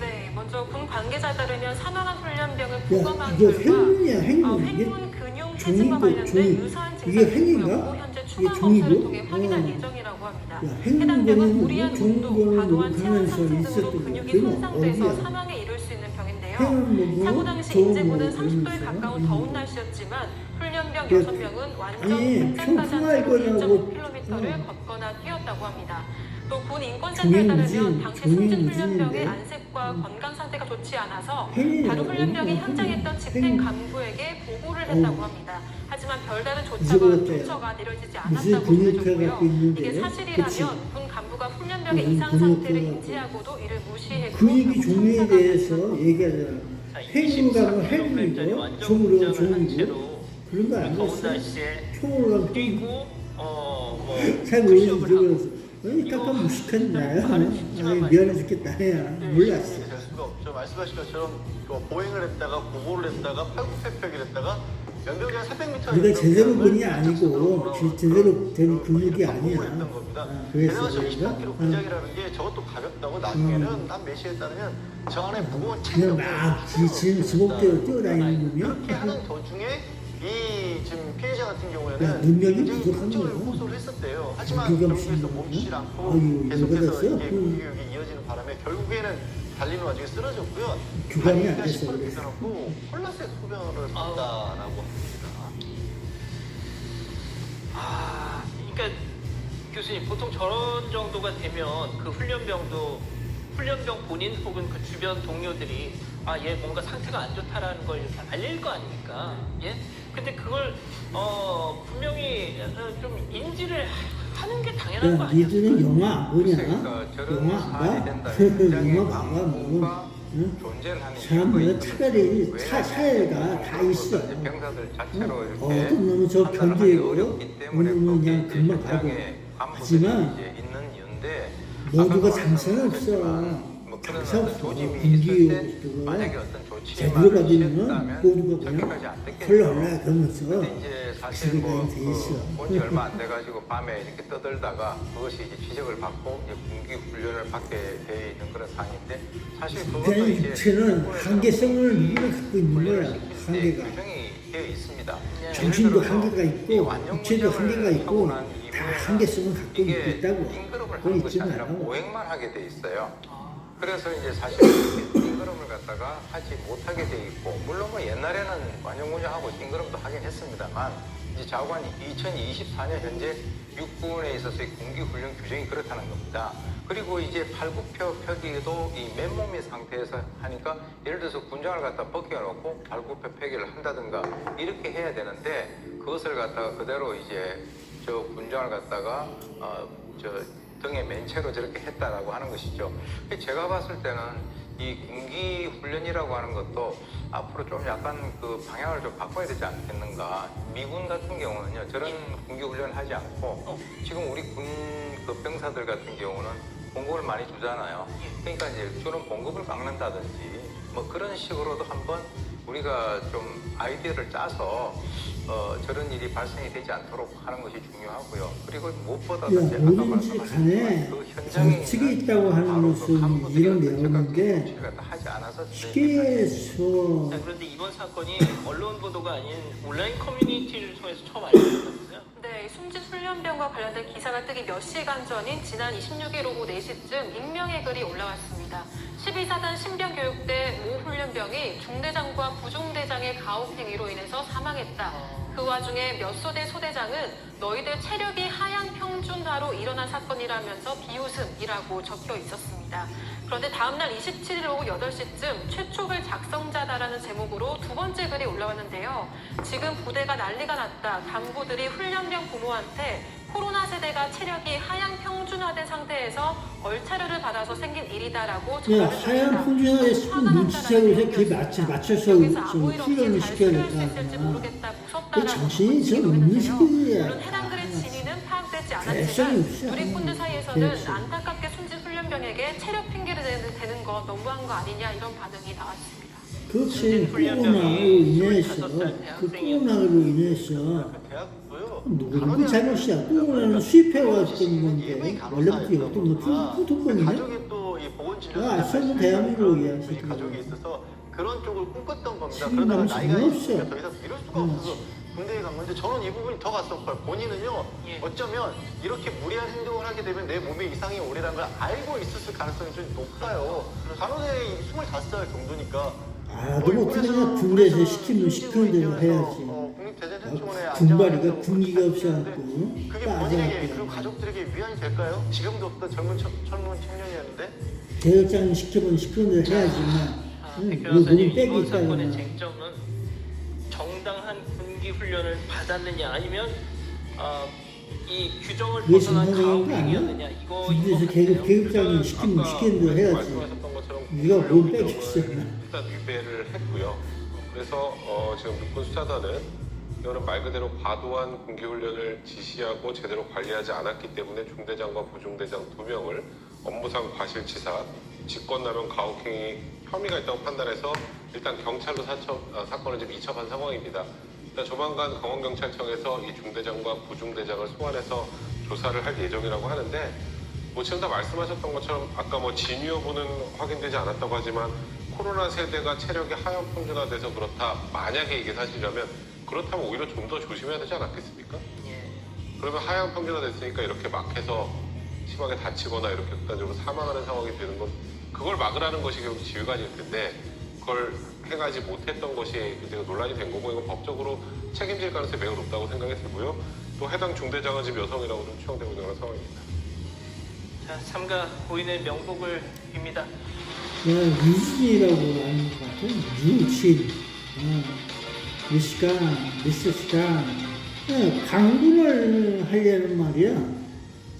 네, 먼저 군 관계자에 따르면 사망한 훈련병은 야, 부검한 이거 결과 행문이야, 행문. 이게 행문 근육 종이고, 해증과 관련된 종이. 유사한 이게 증상이 행인가? 있고요. 현재 이게 추가 검사를 종이고? 통해 확인할 예정이라고 합니다. 행동은 해당 병은 무리한 좋은 운동, 거는 과도한 체온 하면서 상승 등으로 있었던 근육이 거예요. 손상돼서 어디야? 사망에 이를 수 있는 병인데요. 해는 사고 당시 좋은 인제군은 거 30도에 그러면서 가까운 더운 날씨였지만 훈련병 그, 6명은 완전 아니, 분장까지 한 평평할 채로 거냐고, 1.5km를 걷거나 뛰었다고 합니다. 또 군 인권센터에 따르면 당시 종횡무진, 숨진 훈련병의 종횡무진인데. 안색과 건강 상태가 좋지 않아서 행위는 다른 훈련병이 어디야? 현장했던 집행 행- 간부에게 보고를 했다고 합니다. 하지만 별다른 잊어버렸대요. 조처가 내려지지 무슨 않았다고 근육회가 전해졌고요. 있는데, 이게 그치? 사실이라면 군 간부가 훈련병의 무슨 이상 상태를 근육회가 인지하고도 이를 무시했고 근육이 종류에 청사가 대해서 얘기하잖아. 행위가면 행위고 종으로 종이고 그런 거 안 더운 됐어? 날씨에 총으로 뛰고 잘 모르지. 약간 무식한 나야. 미안해 죽겠다. 야 몰랐어. 될 수가 없죠. 말씀하신 것처럼 보행을 했다가 보고를 했다가 팔굽혀펴기를 했다가 연병이 한 300m 네가 제대로 근이 아니고 제대로 된 근육이 아니야. 했던 겁니다. 그래서 게다가 저 그런가? 28kg 분장이라는 게 저것도 가볍다고 나중에는 한 몇 시에 따르면 저 안에 무거운 책이 그냥 막 지목대로 뛰어다니는 그렇게 놈이야? 하는 도중에 이 지금 피해자 같은 야, 경우에는 능력이 굉장히 부족한 긍정을 거야. 호소를 했었대요. 하지만 비경 경기에서 씨는 멈추질 않고 아유, 계속해서 이거 이게 받았어요? 공격이 이어지는 바람에 결국에는 달리는 와중에 쓰러졌고요. 규감이 안 다리가 됐어, 시퍼렇게 그래서. 끊었고 콜라세 소변을 샀다라고 합니다. 그러니까 교수님 보통 저런 정도가 되면 그 훈련병 본인 혹은 그 주변 동료들이 얘 뭔가 상태가 안 좋다라는 걸 이렇게 알릴 거 아닙니까? 예? 근데 그걸 분명히 좀 인지를 하는 게 당연한 거 야, 아니에요? 니들은 영화 안 보냐? 그러니까 저런 영화 안 사안이 봐? 된다. 굉장히 영화 봐봐, 뭐. 광부가 응? 존재를 하는 사람들은 이유가 차별이, 있거든요. 사회가 다 있어. 이제 병사들 자체로 이렇게 어떤 놈은 저 판단을 하기 견디고, 어렵기 어느 때문에 놈은 그냥 거기에 금방 이제 가고. 현장에 간부들이 하지만 이제 있는 이유인데 모두가 아까 장사는 말씀하셨지만 없어. 뭐 그런 장사 어떤 없어. 조짐이 군기 있을 때 그거 만약에 어떤 조치만 제대로 가지면 취했다면 모두가 저기까지 그냥 안 됐겠죠. 헐렁헐렁 그러면서 근데 이제 사실 그게 뭐 돼 있어. 본지 얼마 안 돼가지고 밤에 이렇게 떠들다가 그것이 이제 지적을 받고 이제 군기 훈련을 받게 돼 있는 그런 상황인데 사실 그것도 그냥 이제 육체는 한계성을 누구나 갖고 있는 훈련을 거야. 시킬 때 한계가. 규정이 되어 있습니다. 정신도 예를 들어서 한계가 이 있고 완전 육체도 훈련을 한계가 있고 하고 난 다 이후에는 한계성을 갖고 이게 있다고. 잉그룹을 그거 하는 것이 잊지 아니라 말라고. 보행만 하게 돼 있어요. 그래서 이제 사실 싱그럼을 갖다가 하지 못하게 돼 있고 물론 뭐 옛날에는 완전군장하고 싱그럼도 하긴 했습니다만 이제 자관이 2024년 현재 육군에 있어서의 군기훈련 규정이 그렇다는 겁니다. 그리고 이제 팔굽혀펴기도 이 맨몸의 상태에서 하니까 예를 들어서 군장을 갖다 벗겨놓고 팔굽혀펴기를 한다든가 이렇게 해야 되는데 그것을 갖다가 그대로 이제 저 군장을 갖다가 저 등에 맨 채로 저렇게 했다라고 하는 것이죠. 제가 봤을 때는 이 군기 훈련이라고 하는 것도 앞으로 좀 약간 그 방향을 좀 바꿔야 되지 않겠는가. 미군 같은 경우는요, 저런 군기 훈련을 하지 않고 지금 우리 군 그 병사들 같은 경우는 봉급을 많이 주잖아요. 그러니까 이제 주는 봉급을 깎는다든지 뭐 그런 식으로도 한번 우리가 좀 아이디어를 짜서 저런 일이 발생이 되지 않도록 하는 것이 중요하고요. 그리고 무엇보다도 야, 이제 아까 뭐든지 말씀하신 간에 그 현장에 정책이 있는 있다고 하는 바로 그 것은 간부들이 이런 어떤 내용인 게 조치를 갖다 하지 않아서 쉽게 해서 자, 그런데 이번 사건이 언론 보도가 아닌 온라인 커뮤니티를 통해서 처음 알려졌다면서요? 네, 숨진 훈련병과 관련된 기사가 뜨기 몇 시간 전인 지난 26일 오후 4시쯤 익명의 글이 올라왔습니다. 12사단 신병교육대 모 훈련병이 중대장과 부중대장의 가혹행위로 인해서 사망했다. 그 와중에 몇 소대 소대장은 너희들 체력이 하향 평준화로 일어난 사건이라면서 비웃음이라고 적혀 있었습니다. 그런데 다음날 27일 오후 8시쯤 최초글 작성자다라는 제목으로 두 번째 글이 올라왔는데요. 지금 부대가 난리가 났다. 간부들이 훈련병 부모한테 코로나 세대가 체력이 하향 평준화된 상태에서 얼차려를 받아서 생긴 일이다라고 야, 전하는 하얀 훈련에 눈치채고 그게 맞춰서 훈련을 시켜야 된다. 그 정신이 좀 없는 시기야. 물론 해당 글의 진위는 파악되지 개성이 않았지만 없어. 누리꾼들 사이에서는 개성. 안타깝게 숨진 훈련병에게 체력 핑계를 대는 거 너무한 거 아니냐 이런 반응이 나왔습니다. 그렇지. 코로나로 인해서 그 코로나로 인해서 대학고요. 누구 잘못이야? 코로나는 수입해왔던 건데 원래부터 어떤 거 푸드폰이네? 가족이 또이 보건진료 아, 알수 대한민국이야, 이 지금. 가족이 있어서 그런 쪽을 꿈꿨던 겁니다. 책임감이 그러다가 나이가 전혀 있으니까 없어. 더 이상 미룰 수가 없어서 군대에 간 건데 저는 이 부분이 더 갔었고요. 본인은요 어쩌면 이렇게 무리한 행동을 하게 되면 내 몸에 이상이 오래라는 걸 알고 있었을 가능성이 좀 높아요. 간호대 25살 정도니까 너무 어떻게 그냥 군대에서 시키면 시키는 대로 해야지. 군발이가 군기가 없어갖고 그게 본인에게 그리고 가족들에게 위안이 될까요? 지금도 없던 젊은 청년이었는데 대역장 시키면 시키는 대로 해야지만 백 너무 변호사님, 빽이 이번 사건의 있다면 쟁점은 정당한 군기 훈련을 받았느냐 아니면 이 규정을 그게 벗어난 정상적인 거 가혹행위였느냐 아니야? 이거인 것 군대에서 같아요. 계급장이 시키면 시키는 대로 해야지. 말씀하셨던 것처럼 네가 뭘 훈련 뺏겼어. 일단 위배를 했고요. 그래서 지금 육군 수사단은 이거는 말 그대로 과도한 군기훈련을 지시하고 제대로 관리하지 않았기 때문에 중대장과 부중대장 2명을 업무상 과실치사, 직권남용 가혹행위 혐의가 있다고 판단해서 일단 경찰로 사건을 지금 이첩한 상황입니다. 일단 조만간 강원경찰청에서 이 중대장과 부중대장을 소환해서 조사를 할 예정이라고 하는데 지금 다 말씀하셨던 것처럼 아까 진위 여부는 확인되지 않았다고 하지만 코로나 세대가 체력이 하향 평준화돼서 그렇다. 만약에 이게 사실이라면 그렇다면 오히려 좀 더 조심해야 되지 않았겠습니까? 그러면 하향 평준화됐으니까 이렇게 막 해서 심하게 다치거나 이렇게 극단적으로 사망하는 상황이 되는 건 그걸 막으라는 것이 결국 지휘관일 텐데 그걸 행하지 못했던 것이 이제 논란이 된 거고 이건 법적으로 책임질 가능성이 매우 높다고 생각이 들고요. 또 해당 중대장은 지금 여성이라고 좀 추정되고 있는 상황입니다. 자, 삼가 고인의 명복을 빕니다. 유진이라고 하는 것 같아. 유진. 몇 시간, 몇 시간. 강군을 하려는 말이야.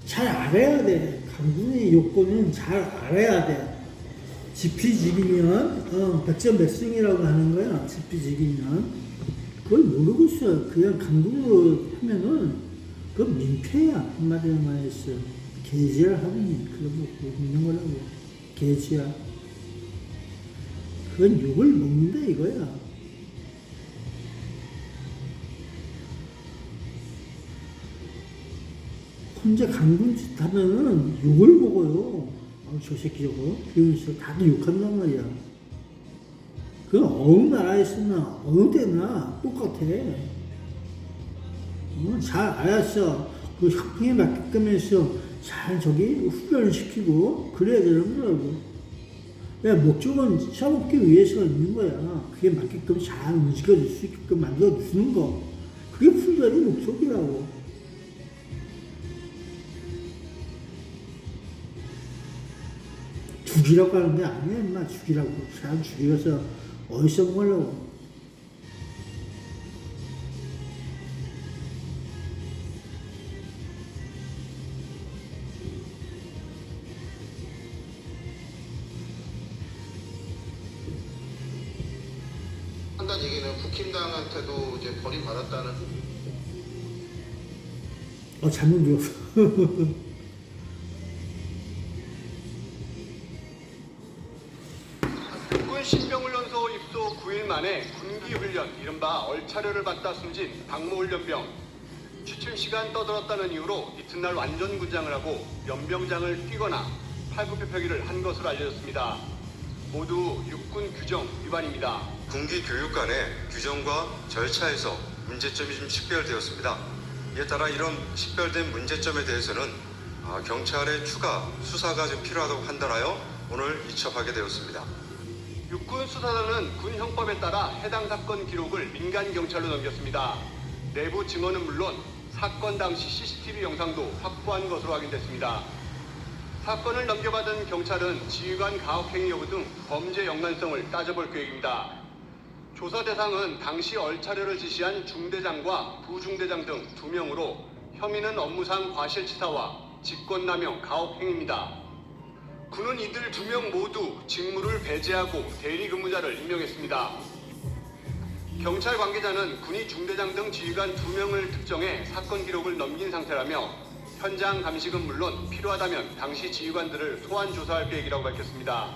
잘 알아야 돼. 강군의 요건은 잘 알아야 돼. 지피지기면, 100점 몇 승이라고 하는 거야. 지피지기면. 그걸 모르고 있어. 그냥 강군으로 하면은, 그건 민폐야. 한마디로 말해서. 개지를 하더니, 그러고 있는 거라고. 개지야. 그건 욕을 먹는다 이거야. 혼자 강군 짓 하면은 욕을 먹어요. 저 새끼 저거. 그러면서 다들 욕한단 말이야. 그건 어느 나라에서나 어느 때나 똑같아. 잘 알았어. 그 협회에 맞게끔 해서 잘 훈련을 시키고 그래야 되는 거라고. 목적은 써먹기 위해서 있는 거야. 그게 맞게끔 잘 움직여줄 수 있게끔 만들어주는 거. 그게 훈련의 목적이라고. 죽이라고 하는 게 아니야, 인마. 죽이라고. 사람 죽여서 어디서 먹으려고. 한다는 얘기는 국힘당한테도 이제 버림받았다는 잘못 들었어. 육군 신병훈련소 입소 9일 만에 군기훈련, 이른바 얼차려를 받다 숨진 박모훈련병. 취침시간 떠들었다는 이유로 이튿날 완전 군장을 하고 연병장을 뛰거나 팔굽혀펴기를 한 것으로 알려졌습니다. 모두 육군 규정 위반입니다. 군기 교육 간의 규정과 절차에서 문제점이 좀 식별되었습니다. 이에 따라 이런 식별된 문제점에 대해서는 경찰의 추가 수사가 좀 필요하다고 판단하여 오늘 이첩하게 되었습니다. 육군 수사단은 군 형법에 따라 해당 사건 기록을 민간 경찰로 넘겼습니다. 내부 증언은 물론 사건 당시 CCTV 영상도 확보한 것으로 확인됐습니다. 사건을 넘겨받은 경찰은 지휘관 가혹행위 여부 등 범죄 연관성을 따져볼 계획입니다. 조사 대상은 당시 얼차려를 지시한 중대장과 부중대장 등 2명으로 혐의는 업무상 과실치사와 직권남용 가혹행위입니다. 군은 이들 2명 모두 직무를 배제하고 대리근무자를 임명했습니다. 경찰 관계자는 군이 중대장 등 지휘관 2명을 특정해 사건 기록을 넘긴 상태라며 현장 감식은 물론 필요하다면 당시 지휘관들을 소환 조사할 계획이라고 밝혔습니다.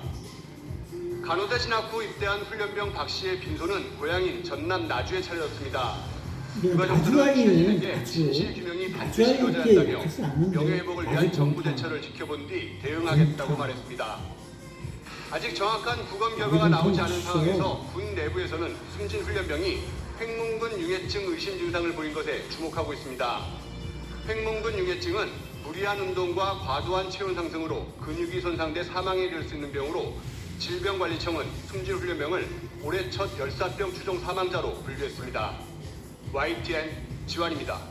간호대 진학 후 입대한 훈련병 박 씨의 빈소는 고향인 전남 나주에 차려졌습니다. 유가족들은 시민에게 진실 규명이 반드시 이루어져야 한다며 명예회복을 위한 정부 대처를 지켜본 뒤 대응하겠다고 말했습니다. 아직 정확한 부검 결과가 나오지 않은 상황에서 군 내부에서는 숨진 훈련병이 횡문근 융해증 의심 증상을 보인 것에 주목하고 있습니다. 횡문근 융해증은 무리한 운동과 과도한 체온 상승으로 근육이 손상돼 사망에 이를 수 있는 병으로 질병관리청은 숨진훈련병을 올해 첫 열사병 추정 사망자로 분류했습니다. YTN 지환입니다.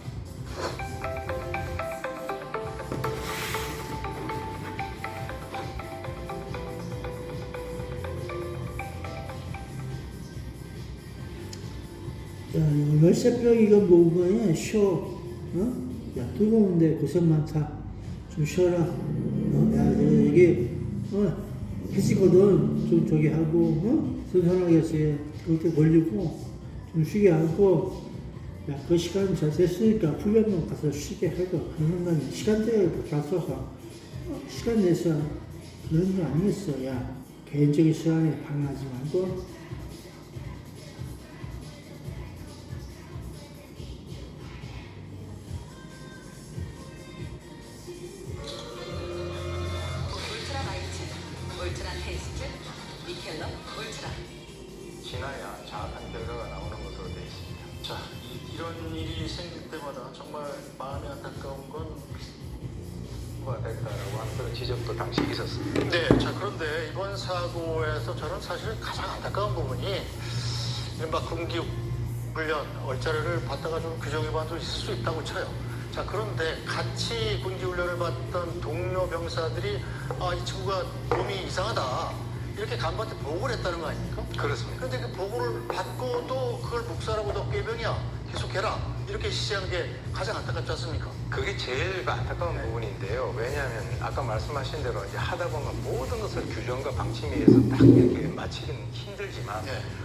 야, 이거 열쇠병 이거 먹은 거야? 쉬어. 어? 야, 뜨거운데 고생 많다. 좀 쉬어라. 야, 이게, 해지거든. 좀 저기 하고, 선선하게 해서 그렇게 걸리고, 좀 쉬게 하고, 야, 그 시간 잘 됐으니까 훈련만 가서 쉬게 하고, 하는 건 시간대에 가서, 시간 내서 그런 거 아니겠어. 야, 개인적인 시간에 방해하지 말고, 지나야 정확한 결과가 나오는 것으로 되어 있습니다. 자, 이런 일이 생길 때마다 정말 마음이 안타까운 건 가 됐다라고 하는 그런 지적도 당시 있었습니다. 네, 자 그런데 이번 사고에서 저는 사실 가장 안타까운 부분이 이른바 군기 훈련 얼차례를 받다가 좀 규정 위반도 있을 수 있다고 쳐요. 자 그런데 같이 군기 훈련을 받던 동료 병사들이 이 친구가 몸이 이상하다 이렇게 간부한테 보고를 했다는 거 아닙니까? 그렇습니다. 그런데 그 보고를 받고도 그걸 묵살하고 너 꾀병이야 계속해라 이렇게 지시하는 게 가장 안타깝지 않습니까? 그게 제일 안타까운 부분인데요. 왜냐하면 아까 말씀하신 대로 이제 하다 보면 모든 것을 규정과 방침에 의해서 딱 이렇게 맞추기는 힘들지만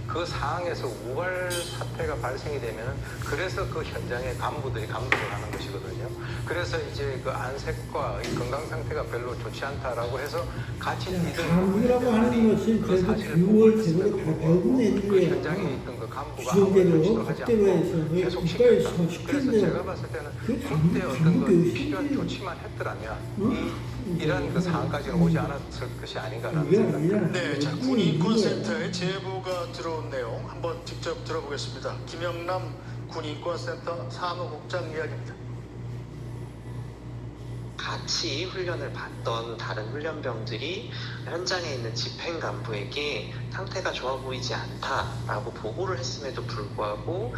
그 상황에서 우발 사태가 발생이 되면 그래서 그 현장에 간부들이 감독을 하는 것이거든요. 그래서 이제 그 안색과 건강 상태가 별로 좋지 않다라고 해서 같이 뛰던 간부라고 하는 것은 그래도 교육을 제대로 배운 애들이에요. 현장에 있던 그 간부가 지금대로 그때로 해서 계속 국가에서 시켰다. 그래서 제가 봤을 때는 그때 어떤 그 필요한 조치만 했더라면 이런 그 상황까지는 오지 않았을 것이 아닌가라는 생각이 듭니다. 네, 자 군인권센터의 제보가 들어온 내용 한번 직접 들어보겠습니다. 김영남 군인권센터 사무국장 이야기입니다. 같이 훈련을 받던 다른 훈련병들이 현장에 있는 집행 간부에게 상태가 좋아 보이지 않다라고 보고를 했음에도 불구하고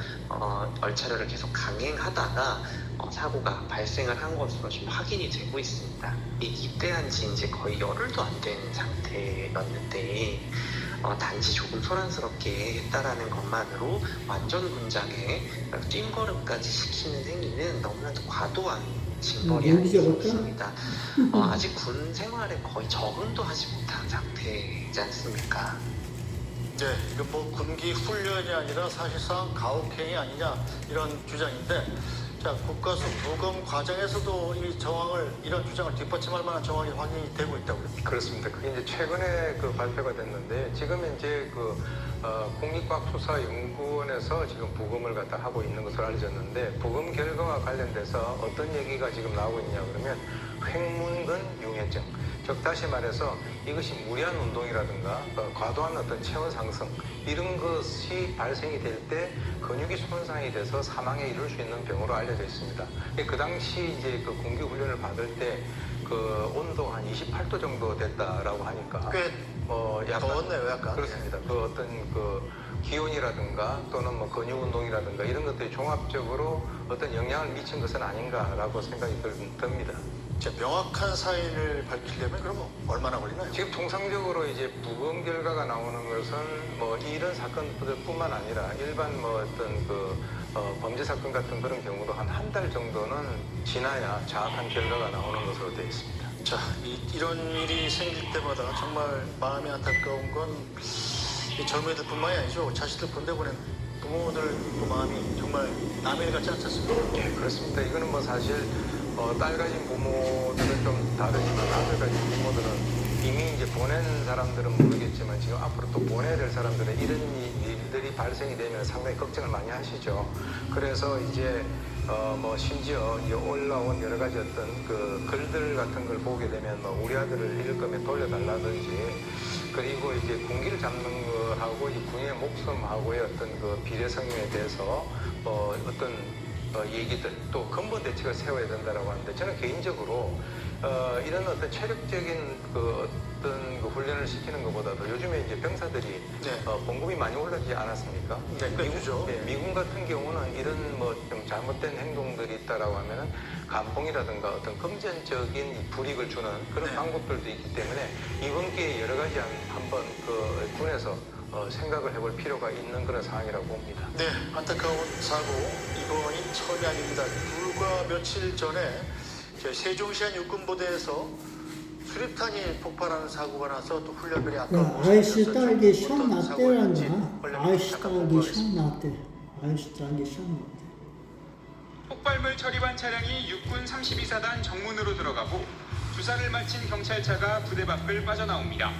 얼차려를 계속 강행하다가 사고가 발생을 한 것으로 지금 확인이 되고 있습니다. 입대한 지 이제 거의 열흘도 안 된 상태였는데 단지 조금 소란스럽게 했다라는 것만으로 완전 군장에 뛴걸음까지 시키는 행위는 너무나도 과도한 징벌이 아닐 수 없습니다. 아직 군 생활에 거의 적응도 하지 못한 상태이지 않습니까? 네, 이건 뭐 군기 훈련이 아니라 사실상 가혹행위 아니냐 이런 주장인데 자 국가수 부검 과정에서도 이 정황을 이런 주장을 뒷받침할 만한 정황이 확인이 되고 있다고요? 그렇습니다. 그게 이제 최근에 그 발표가 됐는데 지금 이제 그 국립과학수사연구원에서 지금 부검을 갖다 하고 있는 것으로 알려졌는데 부검 결과와 관련돼서 어떤 얘기가 지금 나오고 있냐 그러면 횡문근 융해증 즉 다시 말해서 이것이 무리한 운동이라든가 과도한 어떤 체온 상승 이런 것이 발생이 될 때 근육이 손상이 돼서 사망에 이를 수 있는 병으로 알려져 있습니다. 그 당시 이제 그 군기 훈련을 받을 때 그 온도 한 28도 정도 됐다라고 하니까 꽤 약간 더웠네요, 약간. 그렇습니다. 그 어떤 그 기온이라든가 또는 뭐 근육 운동이라든가 이런 것들이 종합적으로 어떤 영향을 미친 것은 아닌가라고 생각이 듭니다. 명확한 사인을 밝히려면 그럼 얼마나 걸리나요? 지금 통상적으로 이제 부검 결과가 나오는 것은 뭐 이런 사건들뿐만 아니라 일반 뭐 어떤 그 범죄 사건 같은 그런 경우도 한 달 정도는 지나야 정확한 결과가 나오는 것으로 되어 있습니다. 자, 이런 일이 생길 때마다 정말 마음이 안타까운 건 이 젊은이들뿐만이 아니죠. 자식들 군대 보낸 부모들 그 마음이 정말 남의 일 같지 않지 않습니까? 네, 그렇습니다. 이거는 뭐 사실 딸 가진 부모들은 좀 다르지만 아들 가진 부모들은 이미 이제 보낸 사람들은 모르겠지만 지금 앞으로 또 보내야 될 사람들은 이런 일들이 발생이 되면 상당히 걱정을 많이 하시죠. 그래서 이제 뭐 심지어 이제 올라온 여러 가지 어떤 그 글들 같은 걸 보게 되면 뭐 우리 아들을 읽을 거면 돌려달라든지 그리고 이제 군기를 잡는 거하고 이제 군인의 목숨하고의 어떤 그 비례성에 대해서 어떤 얘기들 또 근본 대책을 세워야 된다라고 하는데 저는 개인적으로 이런 어떤 체력적인 그 어떤 그 훈련을 시키는 것보다도 요즘에 이제 병사들이 봉급이 많이 올라지지 않았습니까? 미군 같은 경우는 이런 뭐 좀 잘못된 행동들이 있다라고 하면은 감봉이라든가 어떤 금전적인 불이익을 주는 그런 방법들도 있기 때문에 이번 기회에 여러 가지 한번 그 군에서 생각을 해볼 필요가 있는 그런 상황이라고 봅니다. 네, 안타까운 사고 이번이 처음이 아닙니다. 불과 며칠 전에 세종시안 육군부대에서 수류탄이 폭발하는 사고가 나서 또 훈련병이 아이씨 딸기 시험 났대란다. 아이씨 딸기 시험 났대. 아이씨 딸기 시험 났대. 폭발물 처리반 차량이 육군 32사단 정문으로 들어가고 조사를 마친 경찰차가 부대 밖을 빠져나옵니다.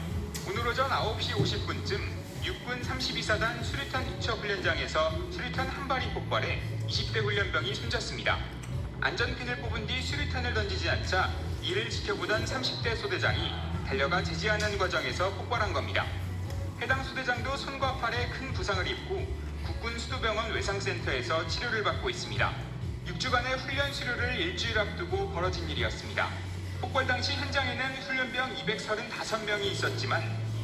오늘 오전 9시 50분쯤 육군 32사단 수류탄 투척 훈련장에서 수류탄 한 발이 폭발해 20대 훈련병이 숨졌습니다. 안전핀을 뽑은 뒤 수류탄을 던지지 않자 이를 지켜보던 30대 소대장이 달려가 제지하는 과정에서 폭발한 겁니다. 해당 소대장도 손과 팔에 큰 부상을 입고 국군 수도병원 외상센터에서 치료를 받고 있습니다. 6주간의 훈련 수료를 일주일 앞두고 벌어진 일이었습니다. 폭발 당시 현장에는 훈련병 235명이 있었지만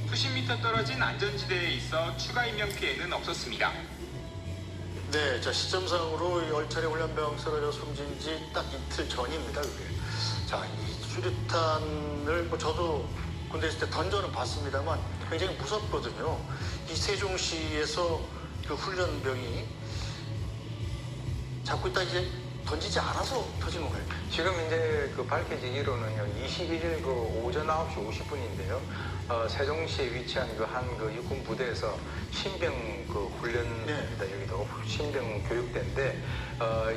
수십 미터 떨어진 안전지대에 있어 추가 인명 피해는 없었습니다. 네, 자 시점상으로 10차례 훈련병 쓰러져 숨진 지 딱 이틀 전입니다. 그게. 자, 이 수류탄을 뭐 저도 군대 있을 때 던져는 봤습니다만 굉장히 무섭거든요. 이 세종시에서 그 훈련병이 잡고 있다 이제 던지지 않아서 터진 건가요? 지금 이제 그 밝혀지기로는요, 21일 그 오전 9시 50분인데요. 세종시에 위치한 그 한 그 육군 부대에서 신병 그 훈련입니다. 여기도 신병 교육대인데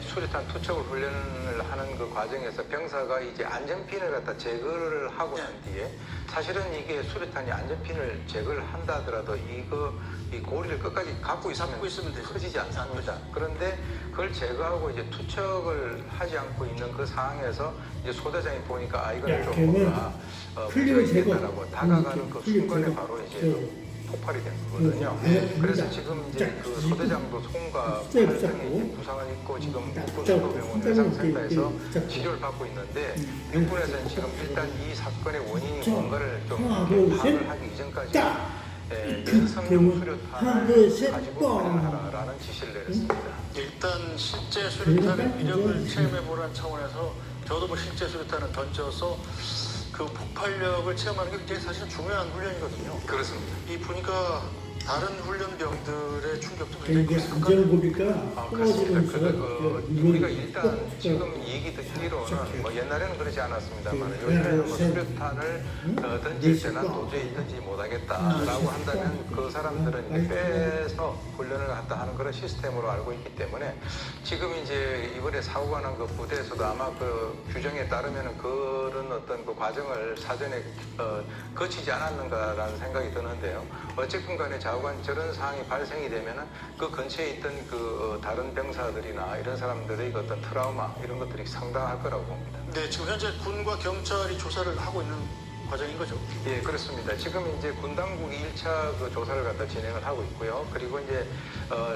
수류탄 투척을 훈련을 하는 그 과정에서 병사가 이제 안전핀을 갖다 제거를 하고 난 뒤에 사실은 이게 수류탄이 안전핀을 제거를 한다 하더라도 이 고리를 끝까지 갖고 있으면 터지지 않습니다. 그런데 그걸 제거하고 이제 투척을 하지 않고 있는 그 상황에서 이제 소대장이 보니까 이거는 좀 뭔가 문제가 다가가는 그 순간에 바로 이제 폭발이 된 거거든요. 그래서 지금 이제 그 소대장도 손과 팔등에 부상을 입고 지금 육군 수도병원 외상센터에서 치료를 받고 있는데 육군에서는 지금 일단 이 사건의 원인이 뭔가를 좀 파악을 하기 이전까지 연성용 수류탄을 가지고 훈련하라라는 지시를 내렸습니다. 일단 실제 수류탄의 위력을 체험해보라는 차원에서 저도 뭐 실제 수류탄을 던져서 그 폭발력을 체험하는 게 굉장히 사실 중요한 훈련이거든요. 그렇습니다. 이 보니까 다른 훈련병들의 충격도 굉장히 이제 보니까 그렇습니다. 우리가 일단 지금 얘기 듣기로는 뭐 옛날에는 그러지 않았습니다만 요즘에는 뭐 수류탄을 던질 때는 도저히 던지지 못하겠다라고 한다면 그 사람들은 빼서 훈련을 갖다 하는 그런 시스템으로 알고 있기 때문에 지금 이제 이번에 사고가 난 그 부대에서도 아마 그 규정에 따르면은 그런 어떤 그 과정을 사전에 거치지 않았는가라는 생각이 드는데요. 어쨌든 간에 좌우간 저런 상황이 발생이 되면은 그 근처에 있던 그 다른 병사들이나 이런 사람들의 그 어떤 트라우마 이런 것들이 상당할 거라고 봅니다. 네, 지금 현재 군과 경찰이 조사를 하고 있는 과정인 거죠? 예, 그렇습니다. 지금 이제 군 당국이 1차 그 조사를 갖다 진행을 하고 있고요. 그리고 이제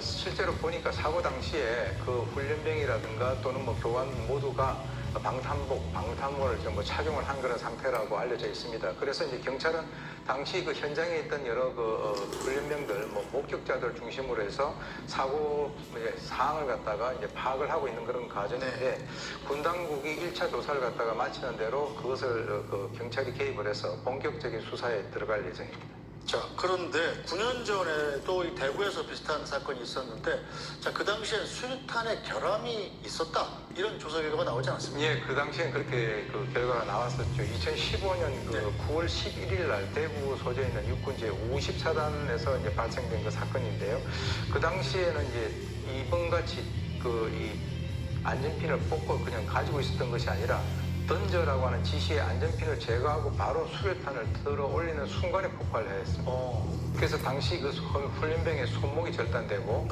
실제로 보니까 사고 당시에 그 훈련병이라든가 또는 뭐 교관 모두가 방탄복, 방탄모를 좀 착용을 한 그런 상태라고 알려져 있습니다. 그래서 이제 경찰은 당시 그 현장에 있던 여러 그 훈련병들, 뭐 목격자들 중심으로 해서 사고 상황을 갖다가 이제 파악을 하고 있는 그런 과정인데 군 당국이 1차 조사를 갖다가 마치는 대로 그것을 그 경찰이 개입을 해서 본격적인 수사에 들어갈 예정입니다. 자, 그런데 9년 전에도 이 대구에서 비슷한 사건이 있었는데 자, 그 당시엔 수류탄의 결함이 있었다 이런 조사 결과가 나오지 않았습니까? 예, 그 당시엔 그렇게 그 결과가 나왔었죠. 2015년 그 9월 11일 날 대구 소재에 있는 육군 제54단에서 이제 발생된 그 사건인데요. 그 당시에는 이제 이번같이 그 이 안전핀을 뽑고 그냥 가지고 있었던 것이 아니라 던져라고 하는 지시에 안전핀을 제거하고 바로 수류탄을 들어 올리는 순간에 폭발을 했습니다. 그래서 당시 그 훈련병의 손목이 절단되고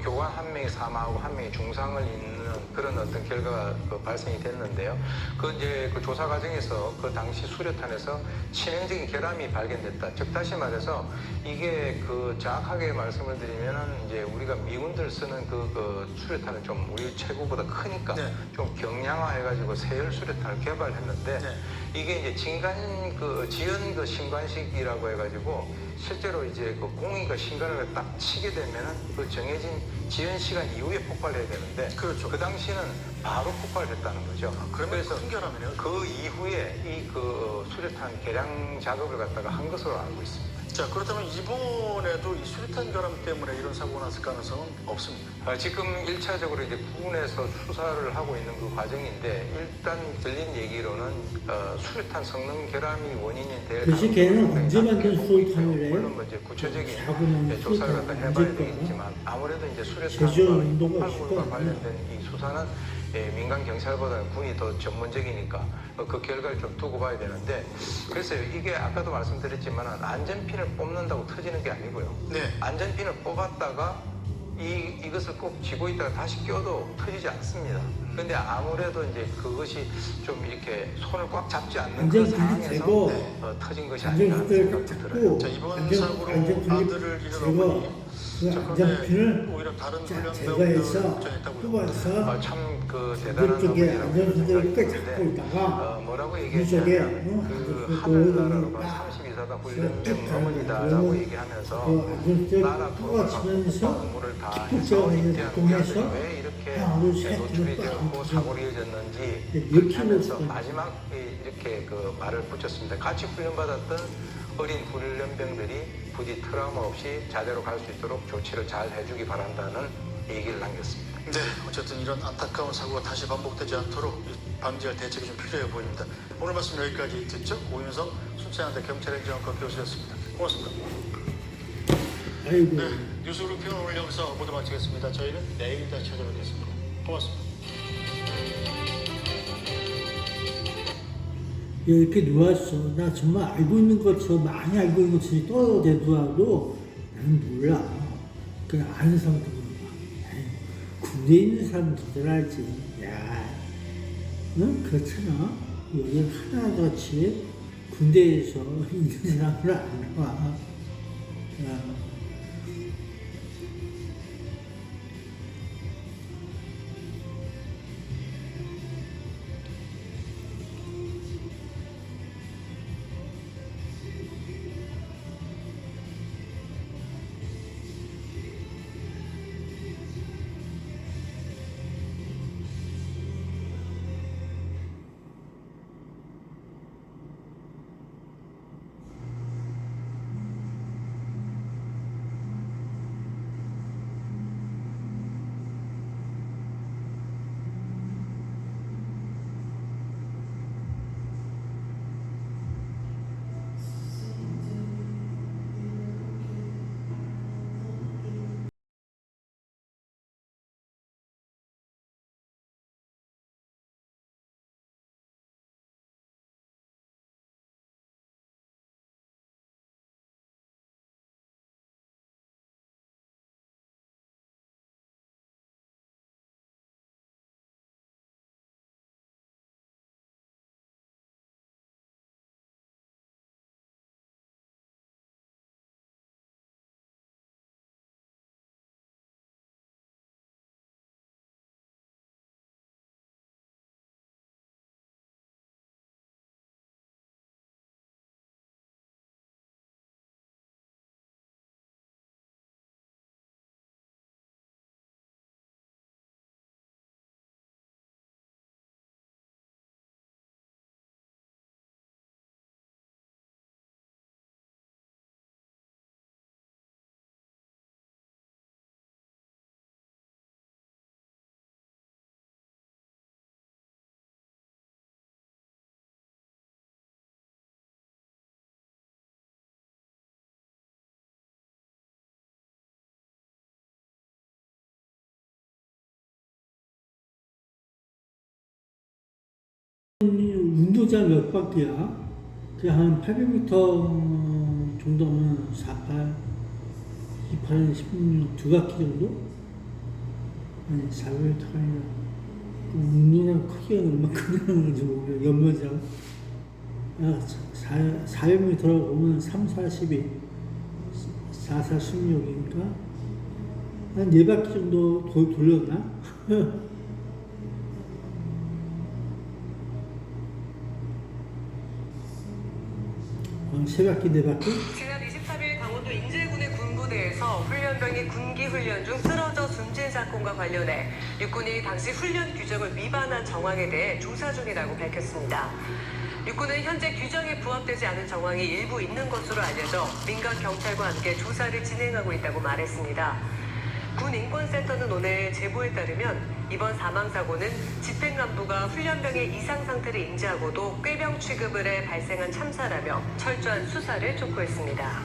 교관 한 명이 사망하고 한 명이 중상을 입는 그런 어떤 결과가 발생이 됐는데요. 그 이제 그 조사 과정에서 그 당시 수류탄에서 치명적인 결함이 발견됐다. 즉 다시 말해서 이게 그 정확하게 말씀을 드리면은 이제 우리가 미군들 쓰는 그 수류탄은 좀 우리 최고보다 크니까 좀 경량화해가지고 세열 수류탄을 개발했는데 이게 이제 지연 그 신관식이라고 해가지고 실제로 이제 그 공이가 신관을 딱 치게 되면은 그 정해진 지연 시간 이후에 폭발해야 되는데 그 당시는 바로 폭발했다는 거죠. 그래서 그 이후에 이 그 수류탄 개량 작업을 갖다가 한 것으로 알고 있습니다. 자, 그렇다면 이번에도 이 수류탄 결함 때문에 이런 사고가 났을 가능성은 없습니다. 지금 1차적으로 이제 부근에서 수사를 하고 있는 그 과정인데 일단 들린 얘기로는 수류탄 성능 결함이 원인이 될 그래서 걔는 언제 만든 수류탄을 해요? 물론 이제 구체적인 사고는 조사를 갖다 수류탄 해봐야 언제 되겠지만 아무래도 이제 제조 수류탄과 온도가 폭발물과 쉽지 관련된 이 수사는 민간 경찰보다는 군이 더 전문적이니까 그 결과를 좀 두고 봐야 되는데 그래서 이게 아까도 말씀드렸지만 안전핀을 뽑는다고 터지는 게 아니고요. 안전핀을 뽑았다가 이것을 꼭 쥐고 있다가 다시 껴도 터지지 않습니다. 근데 아무래도 이제 그것이 좀 이렇게 손을 꽉 잡지 않는 그 상황에서 터진 것이 아닌가 하는 생각도 들어요. 자, 이번 사고로 아들을 잃은 어머니. 안전핀을 오히려 다른 제거해서 뽑아서 참그 대단한 그쪽에 어머니라고 안전핀을 꽤 생각이 잡고 있다가 뭐라고 이쪽에 얘기했냐면 그 하늘나라로 32사단 훈련병 어머니다라고 얘기하면서 나라 뽑아치면서 공부를 다 기폭제가 있는 해서 동에서 왜 이렇게 하나를 셋 노출이 둘, 되고 사고가 이어졌는지 이렇게 하면서 놓치고 마지막에 이렇게 그 말을 붙였습니다. 같이 훈련받았던 어린 훈련병들이 부디 트라우마 없이 자대로 갈 수 있도록 조치를 잘 해주기 바란다는 얘기를 남겼습니다. 네, 어쨌든 이런 안타까운 사고가 다시 반복되지 않도록 방지할 대책이 좀 필요해 보입니다. 오늘 말씀 여기까지 듣죠. 오윤성 순천향대 경찰행정학과 교수였습니다. 고맙습니다. 아이고. 네, 뉴스그룹 오늘 여기서 모두 마치겠습니다. 저희는 내일 다시 찾아뵙겠습니다. 고맙습니다. 이렇게 누웠어. 나 정말 알고 있는 것처럼 많이 알고 있는 것처럼 떠들어대도 나는 몰라. 그냥 아는 사람도 몰라. 군대에 있는 사람들 알지. 야, 응? 그렇잖아. 여기 하나같이 군대에서 있는 사람을 알아. 야. 인도자 몇 바퀴야? 그냥 한 800m 정도면 48, 28, 16, 두 바퀴 정도? 아니, 400m가 아니라. 운동장 크기가 얼마큼 되는지 모르겠어요. 연면장. 400m라고 보면 3, 42, 4, 4, 16이니까 한 4바퀴 정도 돌렸나? 한 3바퀴, 4바퀴? 지난 23일 강원도 인제군의 군부대에서 훈련병이 군기 훈련 중 쓰러져 숨진 사건과 관련해 육군이 당시 훈련 규정을 위반한 정황에 대해 조사 중이라고 밝혔습니다. 육군은 현재 규정에 부합되지 않은 정황이 일부 있는 것으로 알려져 민간 경찰과 함께 조사를 진행하고 있다고 말했습니다. 군인권센터는 오늘 제보에 따르면 이번 사망사고는 집행간부가 훈련병의 이상 상태를 인지하고도 꾀병 취급을 해 발생한 참사라며 철저한 수사를 촉구했습니다.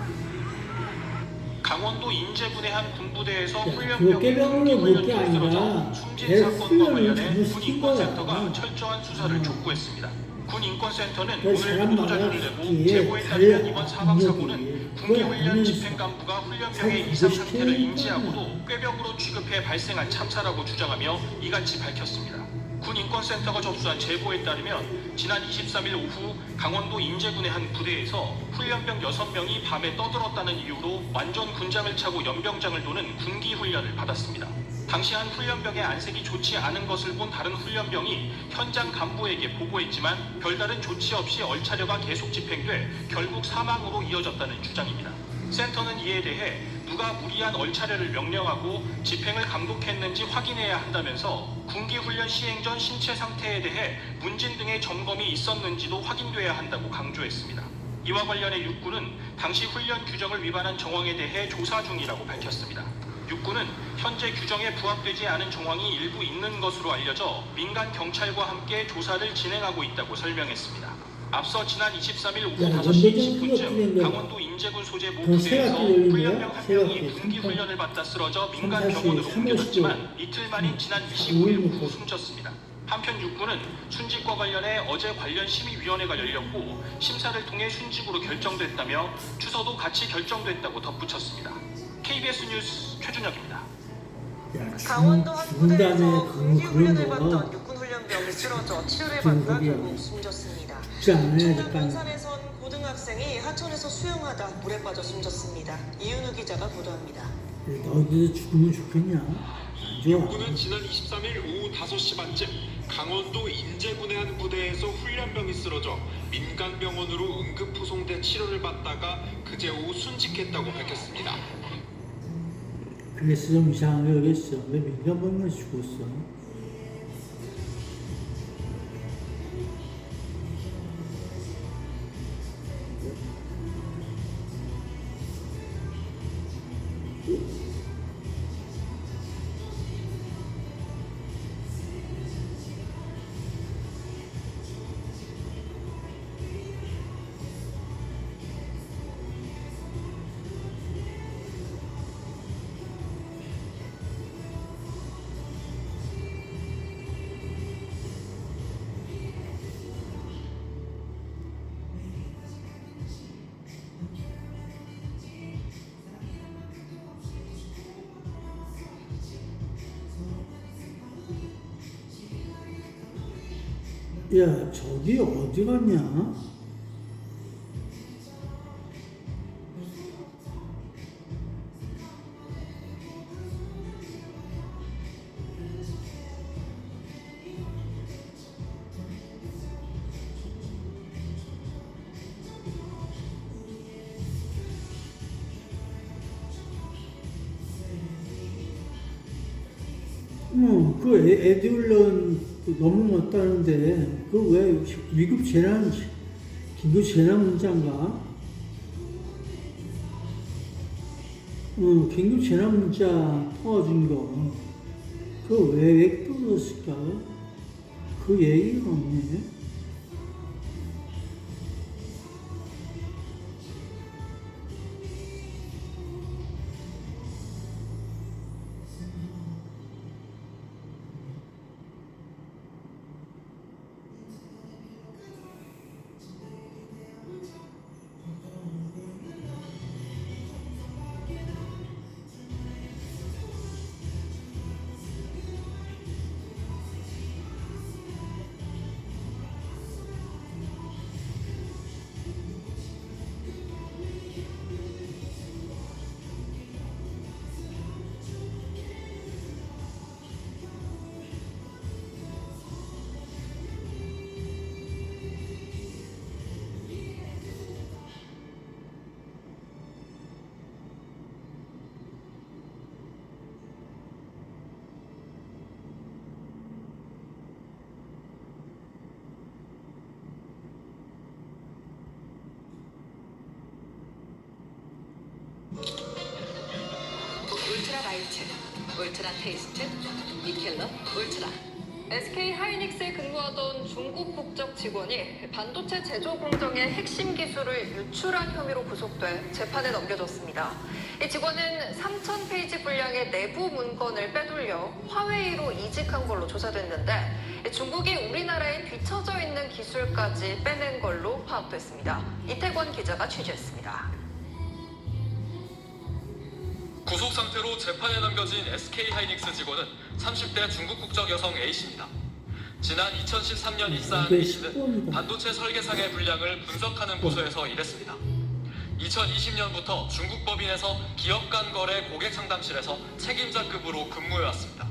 강원도 인제군의 한 군부대에서 그 훈련병이 꾀병으로 볼 게 훈련에 쓰러져 아니라 숨진 내 사건과 훈련을 관련해 잘못시킨 거야. 군인권센터가 철저한 수사를 촉구했습니다. 군인권센터는 그 오늘 사람 보도자료를 말이야. 내고 그게 제보에 따르면 달라. 이번 사망사고는 능력이. 군기훈련 그걸 집행간부가 훈련병의 잘 이상 상태를 시키는 인지하고도 꾀병으로 취급해 발생한 참사라고 주장하며 이같이 밝혔습니다. 군인권센터가 접수한 제보에 따르면 지난 23일 오후 강원도 인제군의 한 부대에서 훈련병 6명이 밤에 떠들었다는 이유로 완전 군장을 차고 연병장을 도는 군기훈련을 받았습니다. 당시 한 훈련병의 안색이 좋지 않은 것을 본 다른 훈련병이 현장 간부에게 보고했지만 별다른 조치 없이 얼차려가 계속 집행돼 결국 사망으로 이어졌다는 주장입니다. 센터는 이에 대해 누가 무리한 얼차려를 명령하고 집행을 감독했는지 확인해야 한다면서 군기훈련 시행 전 신체 상태에 대해 문진 등의 점검이 있었는지도 확인돼야 한다고 강조했습니다. 이와 관련해 육군은 당시 훈련 규정을 위반한 정황에 대해 조사 중이라고 밝혔습니다. 육군은 현재 규정에 부합되지 않은 정황이 일부 있는 것으로 알려져 민간 경찰과 함께 조사를 진행하고 있다고 설명했습니다. 앞서 지난 23일 오후 5시 20분쯤 강원도 인제군 소재 모 부대에서 훈련병 한 명이 군기 훈련을 받다 쓰러져 민간 병원으로 옮겨졌지만 이틀 만인 지난 25일 오후 숨졌습니다. 한편 육군은 순직과 관련해 어제 관련 심의위원회가 열렸고 심사를 통해 순직으로 결정됐다며 추서도 같이 결정됐다고 덧붙였습니다. KBS 뉴스 최준혁입니다. 강원도 한 부대에서 죽은다네. 군기 훈련을 그런 거. 받던 육군 훈련병이 쓰러져 치료를 받다 그게 결국 숨졌습니다. 쉽지 않아요, 충남 약간. 군산에선 고등학생이 하천에서 수영하다 물에 빠져 숨졌습니다. 이윤우 기자가 보도합니다. 어디서 죽으면 좋겠냐? 안 좋아. 육군은 지난 23일 오후 5시 반쯤 강원도 인제군의 한 부대에서 훈련병이 쓰러져 민간병원으로 응급후송돼 치료를 받다가 그제 오후 순직했다고 밝혔습니다. 그래서 좀 이상하게 그랬어. 왜 민간병만 죽었어? 야, 저기 어디 갔냐? 그 애들은 넘어갔다는데 그 왜 위급 재난 긴급 재난 문자인가? 긴급 재난 문자 터진 거 그거 왜 끊었을까? 그 얘기가 없네. 울트라 라이트, 울트라 테이스트, 미켈러 울트라. SK 하이닉스에 근무하던 중국 국적 직원이 반도체 제조 공정의 핵심 기술을 유출한 혐의로 구속돼 재판에 넘겨졌습니다. 이 직원은 3,000페이지 분량의 내부 문건을 빼돌려 화웨이로 이직한 걸로 조사됐는데 중국이 우리나라에 뒤처져 있는 기술까지 빼낸 걸로 파악됐습니다. 이태권 기자가 취재했습니다. 구속 상태로 재판에 넘겨진 SK 하이닉스 직원은 30대 중국 국적 여성 A씨입니다. 지난 2013년 입사한 A씨는 반도체 설계상의 분량을 분석하는 부서에서 일했습니다. 2020년부터 중국 법인에서 기업 간 거래 고객 상담실에서 책임자급으로 근무해왔습니다.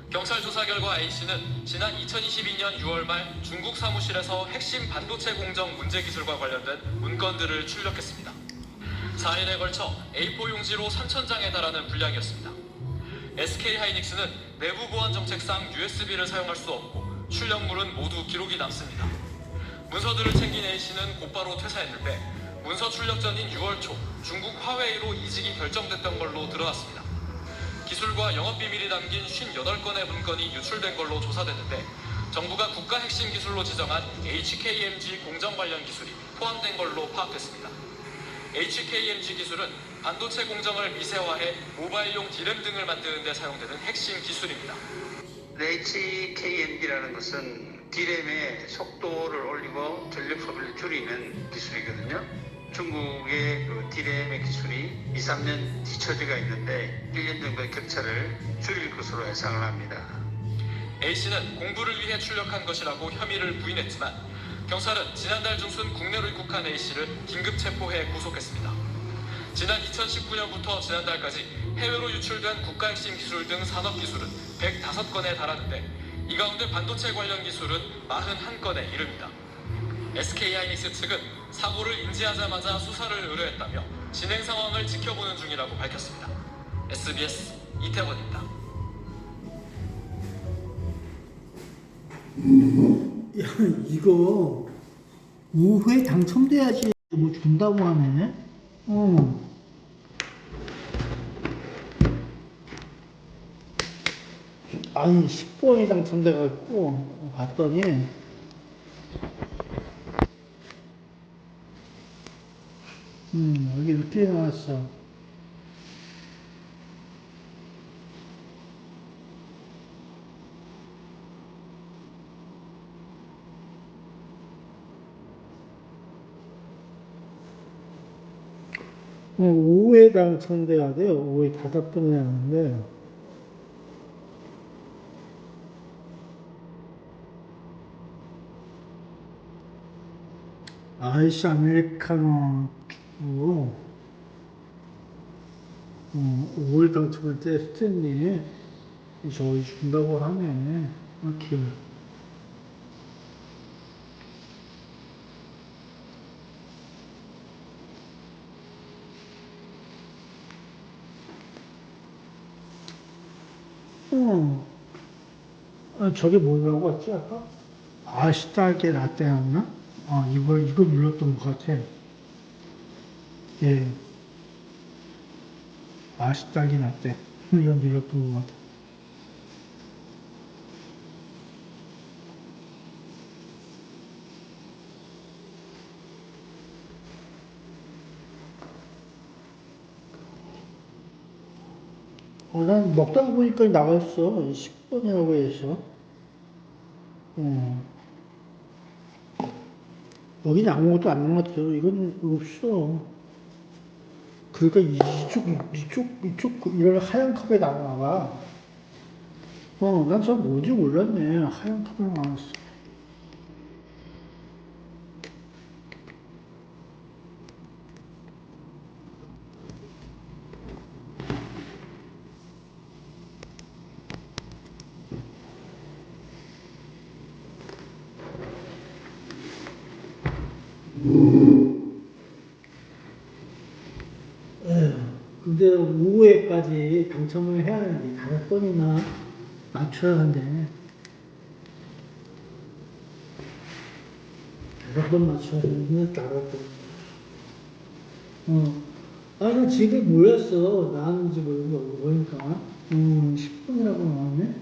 경찰 조사 결과 A씨는 지난 2022년 6월 말 중국 사무실에서 핵심 반도체 공정 문제 기술과 관련된 문건들을 출력했습니다. 4일에 걸쳐 A4 용지로 3,000장에 달하는 분량이었습니다. SK 하이닉스는 내부 보안 정책상 USB를 사용할 수 없고 출력물은 모두 기록이 남습니다. 문서들을 챙긴 A씨는 곧바로 퇴사했는데 문서 출력 전인 6월 초 중국 화웨이로 이직이 결정됐던 걸로 드러났습니다. 기술과 영업비밀이 담긴 58건의 문건이 유출된 걸로 조사됐는데 정부가 국가 핵심 기술로 지정한 HKMG 공정 관련 기술이 포함된 걸로 파악됐습니다. HKMG 기술은 반도체 공정을 미세화해 모바일용 D램 등을 만드는 데 사용되는 핵심 기술입니다. HKMG라는 것은 D램의 속도를 올리고 전력 소비를 줄이는 기술이거든요. 중국의 그 D램의 기술이 2, 3년 뒤처지가 있는데 1년 정도의 격차를 줄일 것으로 예상을 합니다. A씨는 공부를 위해 출력한 것이라고 혐의를 부인했지만 경찰은 지난달 중순 국내로 입국한 A씨를 긴급 체포해 구속했습니다. 지난 2019년부터 지난달까지 해외로 유출된 국가 핵심 기술 등 산업 기술은 105건에 달하는데 이 가운데 반도체 관련 기술은 41건에 이릅니다. SK 하이닉스 측은 사고를 인지하자마자 수사를 의뢰했다며 진행 상황을 지켜보는 중이라고 밝혔습니다. SBS 이태원입니다. 야, 이거 5회 당첨돼야지 뭐 준다고 하네. 아니 10번이 당첨돼갖고 봤더니 여기 이렇게 나왔어. 오회 당첨돼야 돼요. 5회 5번이 하는데 아이스 아메리카노 5회 당첨할 때 스탠리 저기 준다고 하네. 이렇게. 저게 뭐라고 했지 아까? 아시다게 라떼였나? 이거 눌렀던 것 같아. 예. 아시다게 라떼. 이거 눌렀던 것 같아. 난 먹다가 보니까 나왔어. 10번이라고 해서. 여기는 아무것도 안 남았죠. 이건 없어. 그러니까 이쪽, 이런 하얀 컵에 나와. 난 저 뭔지 몰랐네. 하얀 컵에 나왔어. 근데 5회까지 당첨을 해야 하는데 5번이나 맞춰야 한대. 5번 맞춰야 되는데 5번. 나 집에 모였어. 나왔는지 모르고 보니까 10번이라고 나왔네.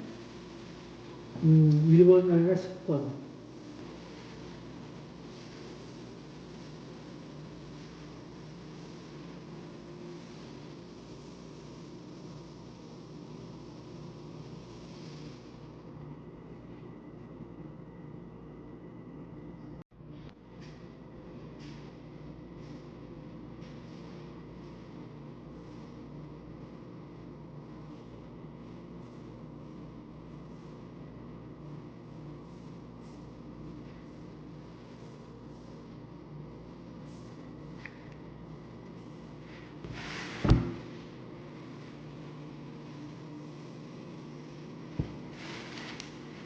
1번이 아니라 10번.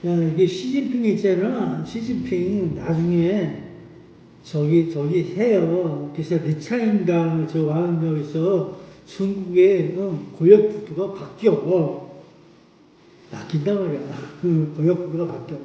야, 이게 시진핑 있잖아. 시진핑 나중에 저기 해요. 그래서 리차인강 저 왕역에서 중국의 고역 국교가 바뀌어. 바뀐단 말이야. 고역 국교가 바뀌어.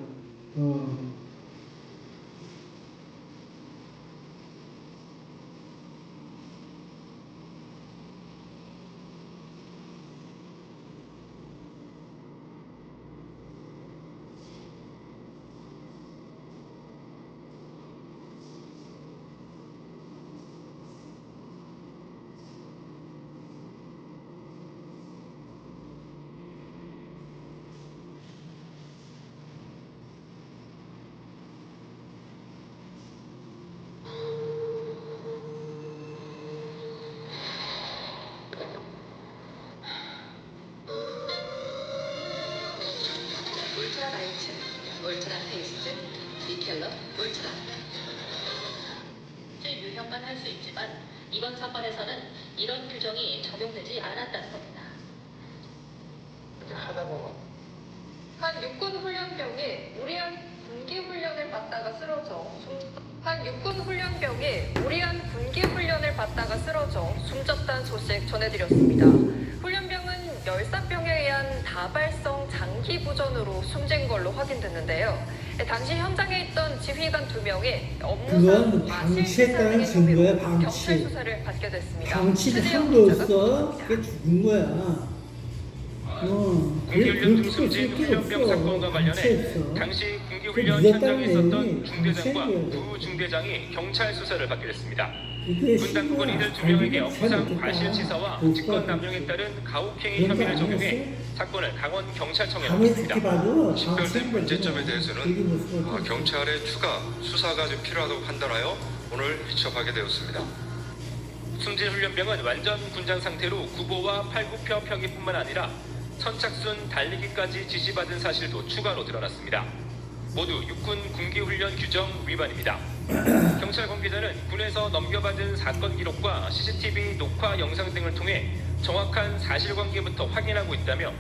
울트라 라이트, 울트라 페이스트, 디켈러, 울트라. 유형만 할 수 있지만 이번 사건에서는 이런 규정이 적용되지 않았다는 겁니다. 하다 보면 한 육군 훈련병이 무리한 군기 훈련을 받다가 쓰러져 숨졌다는 소식 전해드렸습니다. 훈련병은 열사병에 의한 다발성 장기 부전으로 숨진 걸로 확인됐는데요. 당시 현장에 있던 지휘관 2명이 업무상 방치했다는 증거야, 방치. 경찰 수사를 받게 됐습니다. 방치도 상도 없어. 그게 죽은 거야. 군기훈련 중 숨진 훈련병 사건과 관련해 당시 군기훈련 현장에 있었던 중대장과 부중대장이 경찰 수사를 받게 됐습니다. 군 당국은 이들 2명에게 업무상 과실치사와 직권 남용에 따른 가혹행위 혐의를 적용해 사건을 강원 경찰청에 넘겼습니다. 식별된 문제점에 대해서는 경찰의 추가 수사가 좀 필요하다고 판단하여 오늘 이첩하게 되었습니다. 숨진 훈련병은 완전 군장 상태로 구보와 팔굽혀 펴기뿐만 아니라 선착순 달리기까지 지시받은 사실도 추가로 드러났습니다. 모두 육군 군기훈련 규정 위반입니다. 경찰 관계자는 군에서 넘겨받은 사건 기록과 CCTV 녹화 영상 등을 통해 정확한 사실관계부터 확인하고 있다며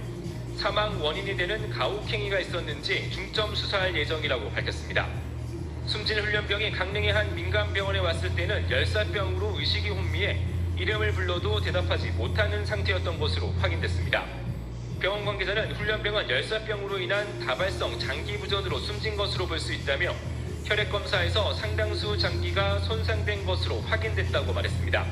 사망 원인이 되는 가혹행위가 있었는지 중점 수사할 예정이라고 밝혔습니다. 숨진 훈련병이 강릉의 한 민간병원에 왔을 때는 열사병으로 의식이 혼미해 이름을 불러도 대답하지 못하는 상태였던 것으로 확인됐습니다. 병원 관계자는 훈련병은 열사병으로 인한 다발성 장기 부전으로 숨진 것으로 볼 수 있다며 혈액 검사에서 상당수 장기가 손상된 것으로 확인됐다고 말했습니다.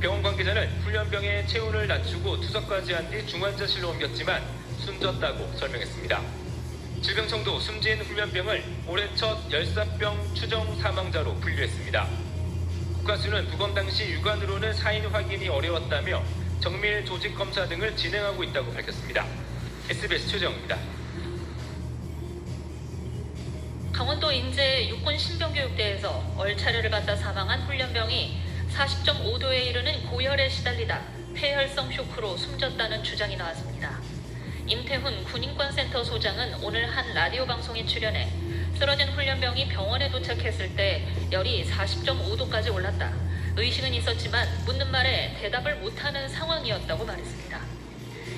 병원 관계자는 훈련병의 체온을 낮추고 투석까지 한 뒤 중환자실로 옮겼지만 숨졌다고 설명했습니다. 질병청도 숨진 훈련병을 올해 첫 열사병 추정 사망자로 분류했습니다. 국가수는 부검 당시 육안으로는 사인 확인이 어려웠다며 정밀 조직 검사 등을 진행하고 있다고 밝혔습니다. SBS 최정입니다. 강원도 인제 육군 신병교육대에서 얼차려를 받다 사망한 훈련병이 40.5도에 이르는 고열에 시달리다 폐혈성 쇼크로 숨졌다는 주장이 나왔습니다. 임태훈 군인권센터 소장은 오늘 한 라디오 방송에 출연해 쓰러진 훈련병이 병원에 도착했을 때 열이 40.5도까지 올랐다. 의식은 있었지만 묻는 말에 대답을 못하는 상황이었다고 말했습니다.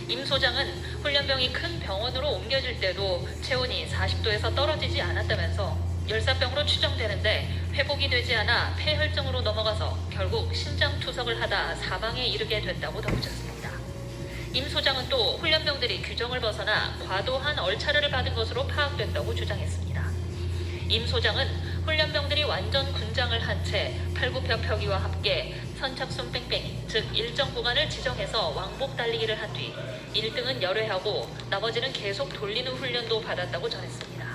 임 소장은 훈련병이 큰 병원으로 옮겨질 때도 체온이 40도에서 떨어지지 않았다면서 열사병으로 추정되는데 회복이 되지 않아 폐혈증으로 넘어가서 결국 심장투석을 하다 사망에 이르게 됐다고 덧붙였습니다. 임 소장은 또 훈련병들이 규정을 벗어나 과도한 얼차려를 받은 것으로 파악됐다고 주장했습니다. 임 소장은 훈련병들이 완전 군장을 한 채 팔굽혀 펴기와 함께 선착순 뺑뺑이, 즉 일정 구간을 지정해서 왕복 달리기를 한 뒤 1등은 열회하고 나머지는 계속 돌리는 훈련도 받았다고 전했습니다.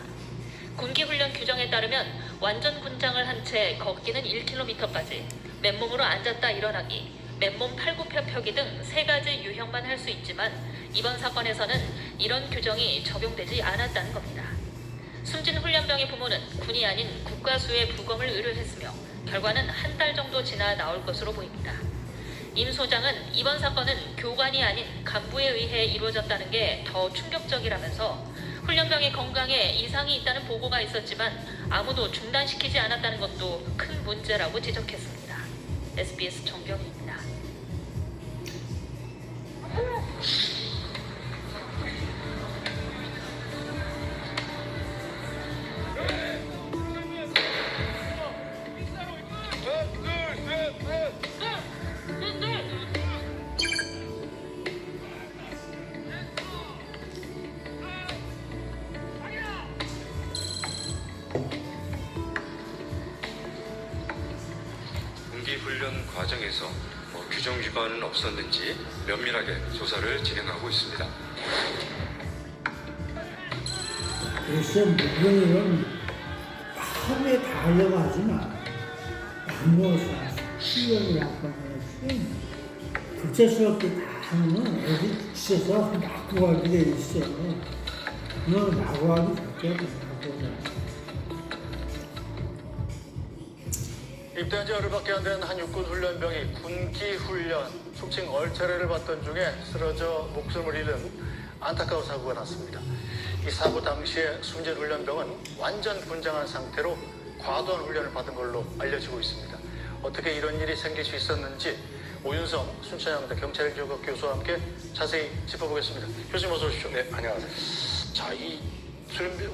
군기훈련 규정에 따르면 완전 군장을 한 채 걷기는 1km까지, 맨몸으로 앉았다 일어나기, 맨몸 팔굽혀 펴기 등 3가지 유형만 할 수 있지만 이번 사건에서는 이런 규정이 적용되지 않았다는 겁니다. 숨진 훈련병의 부모는 군이 아닌 국가수에 부검을 의뢰했으며 결과는 한 달 정도 지나 나올 것으로 보입니다. 임 소장은 이번 사건은 교관이 아닌 간부에 의해 이루어졌다는 게 더 충격적이라면서 훈련병의 건강에 이상이 있다는 보고가 있었지만 아무도 중단시키지 않았다는 것도 큰 문제라고 지적했습니다. SBS 정경입니다. 군기훈련 과정에서 규정 위반은 없었는지 면밀하게 조사를 진행하고 있습니다. 글쎄, 무경이는 하루에 다 하려고 하지 마. 나누어서 수련이라고 하면 구체스럽게 다 하면 애들 지쳐서 낙고 가게 돼 있어. 너 낙고 하기 좋게 입대한 지 열흘밖에 안 된 한 육군 훈련병이 군기 훈련, 속칭 얼차례를 받던 중에 쓰러져 목숨을 잃은 안타까운 사고가 났습니다. 이 사고 당시에 숨진 훈련병은 완전 군장한 상태로 과도한 훈련을 받은 걸로 알려지고 있습니다. 어떻게 이런 일이 생길 수 있었는지 오윤성 순천향대 경찰교과 교수와 함께 자세히 짚어보겠습니다. 교수님 어서 오십시오. 네, 안녕하세요. 자, 이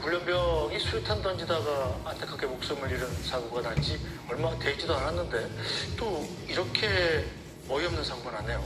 훈련병이 수류탄 던지다가 안타깝게 목숨을 잃은 사고가 난 지 얼마 되지도 않았는데 또 이렇게 어이없는 사고가 났네요.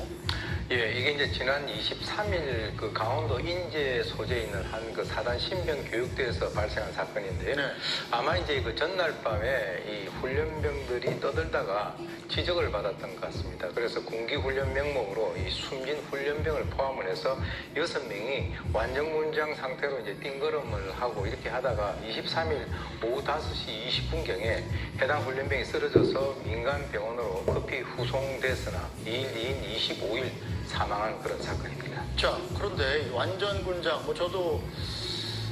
예, 이게 이제 지난 23일 그 강원도 인제 소재에 있는 한 그 사단 신병 교육대에서 발생한 사건인데요. 네. 아마 이제 그 전날 밤에 이 훈련병들이 떠들다가 지적을 받았던 것 같습니다. 그래서 군기훈련 명목으로 이 숨진 훈련병을 포함을 해서 6명이 완전군장 상태로 이제 띵걸음을 하고 이렇게 하다가 23일 오후 5시 20분경에 해당 훈련병이 쓰러져서 민간병원으로 급히 후송됐으나 2일 2인 25일 사망한 그런 사건입니다. 자, 그런데 완전 군장, 저도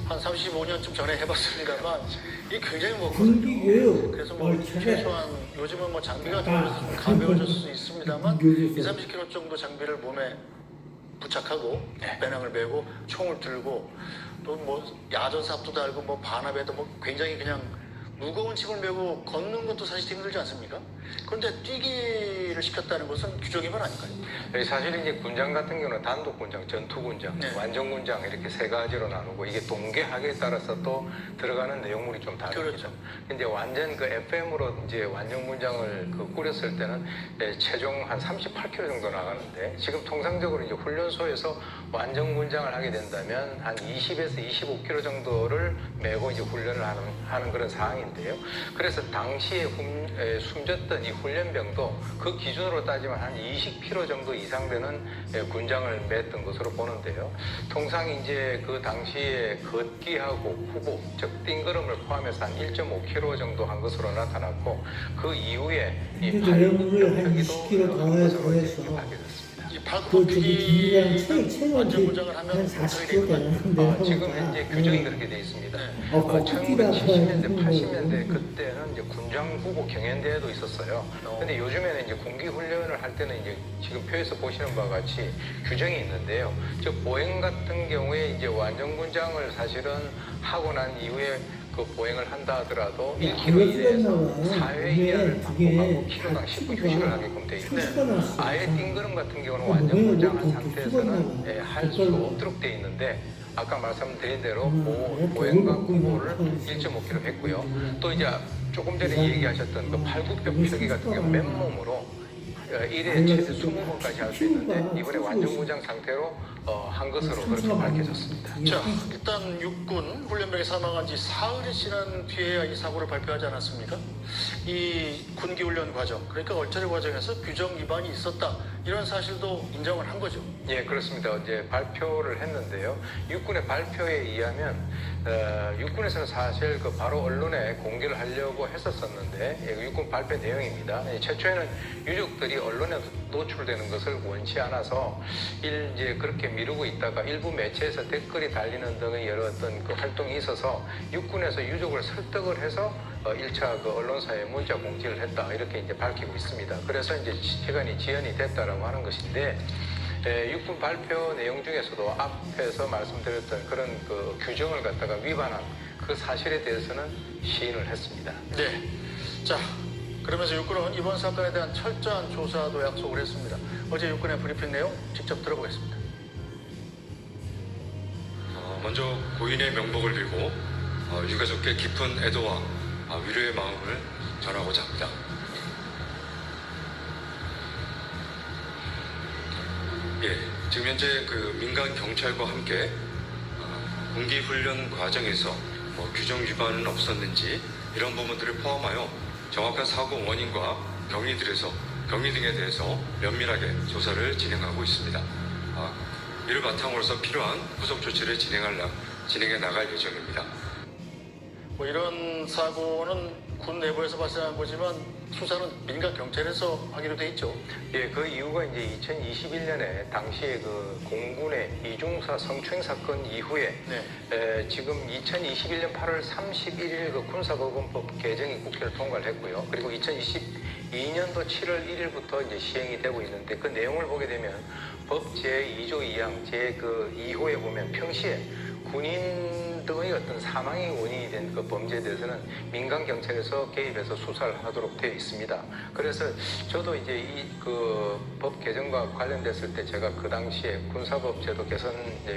한 35년쯤 전에 해봤습니다만 이게 굉장히 무겁거든요. 그래서 최소한 요즘은 장비가 좀 가벼워질 수 있습니다.만 20-30kg 정도 장비를 몸에 부착하고 배낭을 메고 총을 들고 또 야전삽도 달고 반합에도 굉장히 그냥 무거운 짐을 메고 걷는 것도 사실 힘들지 않습니까? 그런데 뛰기를 시켰다는 것은 규정위반 아닐까요? 사실 이제 군장 같은 경우는 단독군장, 전투군장, 완전군장 이렇게 3가지로 나누고 이게 동계학에 따라서 또 들어가는 내용물이 좀 다릅니다. 그렇죠. 근데 완전 그 FM으로 이제 완전군장을 꾸렸을 때는 체중 한 38kg 정도 나가는데 지금 통상적으로 이제 훈련소에서 완전군장을 하게 된다면 한 20에서 25kg 정도를 메고 이제 훈련을 하는 그런 상황인데요. 그래서 당시에 숨졌던 이 훈련병도 그 기준으로 따지면 한 20kg 정도 이상 되는 군장을 맸던 것으로 보는데요. 통상 이제 그 당시에 걷기하고 후보, 즉 띵걸음을 포함해서 한 1.5kg 정도 한 것으로 나타났고 그 이후에 이 내용물을 한 20kg 더해서 팔굽혀펴기 완전군장을 하면 한 40kg 되는데 지금 현재 규정이 그렇게 돼 있습니다. 1970년대, 80년대 그때는 이제 군장 후보 경연대회도 있었어요. 근데 요즘에는 이제 군기 훈련을 할 때는 이제 지금 표에서 보시는 바와 같이 규정이 있는데요. 즉 보행 같은 경우에 이제 완전군장을 사실은 하고 난 이후에 그 보행을 한다 하더라도 1km 이내에서 4회 이하를 받고 가고 키로당 10분 휴식을 하게끔 돼 있는데 아예 띵걸음 같은 경우는 완전군장한 상태에서는 할 수 없도록 돼 있는데 아까 말씀드린 대로 보행과 후보를 1.5km 했고요. 또 이제 조금 전에 얘기하셨던 그 팔굽혀펴기 같은 경우 맨몸으로 1회 최대 20번까지 할 수 있는데 이번에 완전 무장 상태로 한 것으로 그렇게 밝혀졌습니다. 자, 일단 육군 훈련병이 사망한 지 사흘이 지난 뒤에야 이 사고를 발표하지 않았습니까? 이 군기 훈련 과정, 그러니까 얼차려 과정에서 규정 위반이 있었다, 이런 사실도 인정을 한 거죠. 예, 그렇습니다. 이제 발표를 했는데요. 육군의 발표에 의하면 육군에서는 사실 그 바로 언론에 공개를 하려고 했었었는데, 예, 육군 발표 내용입니다. 최초에는 유족들이 언론에 노출되는 것을 원치 않아서 이제 그렇게 미루고 있다가 일부 매체에서 댓글이 달리는 등의 여러 어떤 그 활동이 있어서 육군에서 유족을 설득을 해서 1차 그 언론사에 문자 공지를 했다, 이렇게 이제 밝히고 있습니다. 그래서 이제 시간이 지연이 됐다라고 하는 것인데, 육군 발표 내용 중에서도 앞에서 말씀드렸던 그런 그 규정을 갖다가 위반한 그 사실에 대해서는 시인을 했습니다. 네. 자, 그러면서 육군은 이번 사건에 대한 철저한 조사도 약속을 했습니다. 어제 육군의 브리핑 내용 직접 들어보겠습니다. 먼저 고인의 명복을 빌고 유가족께 깊은 애도와 위로의 마음을 전하고자 합니다. 예, 지금 현재 그 민간 경찰과 함께 군기 훈련 과정에서 규정 위반은 없었는지 이런 부분들을 포함하여 정확한 사고 원인과 경위 등에 대해서 면밀하게 조사를 진행하고 있습니다. 이를 바탕으로서 필요한 구속 조치를 진행해 나갈 예정입니다. 뭐 이런 사고는 군 내부에서 발생한 거지만 수사는 민간 경찰에서 하기로 돼 있죠. 예, 그 이유가 이제 2021년에 당시에 그 공군의 이중사 성추행 사건 이후에 지금 2021년 8월 31일 그 군사법원법 개정이 국회를 통과를 했고요. 그리고 2022년도 7월 1일부터 이제 시행이 되고 있는데, 그 내용을 보게 되면 법 제2조 2항 제 2호에 보면 평시에 군인 등의 어떤 사망의 원인이 된 그 범죄에 대해서는 민간 경찰에서 개입해서 수사를 하도록 되어 있습니다. 그래서 저도 이제 이 그 법 개정과 관련됐을 때 제가 그 당시에 군사법 제도 개선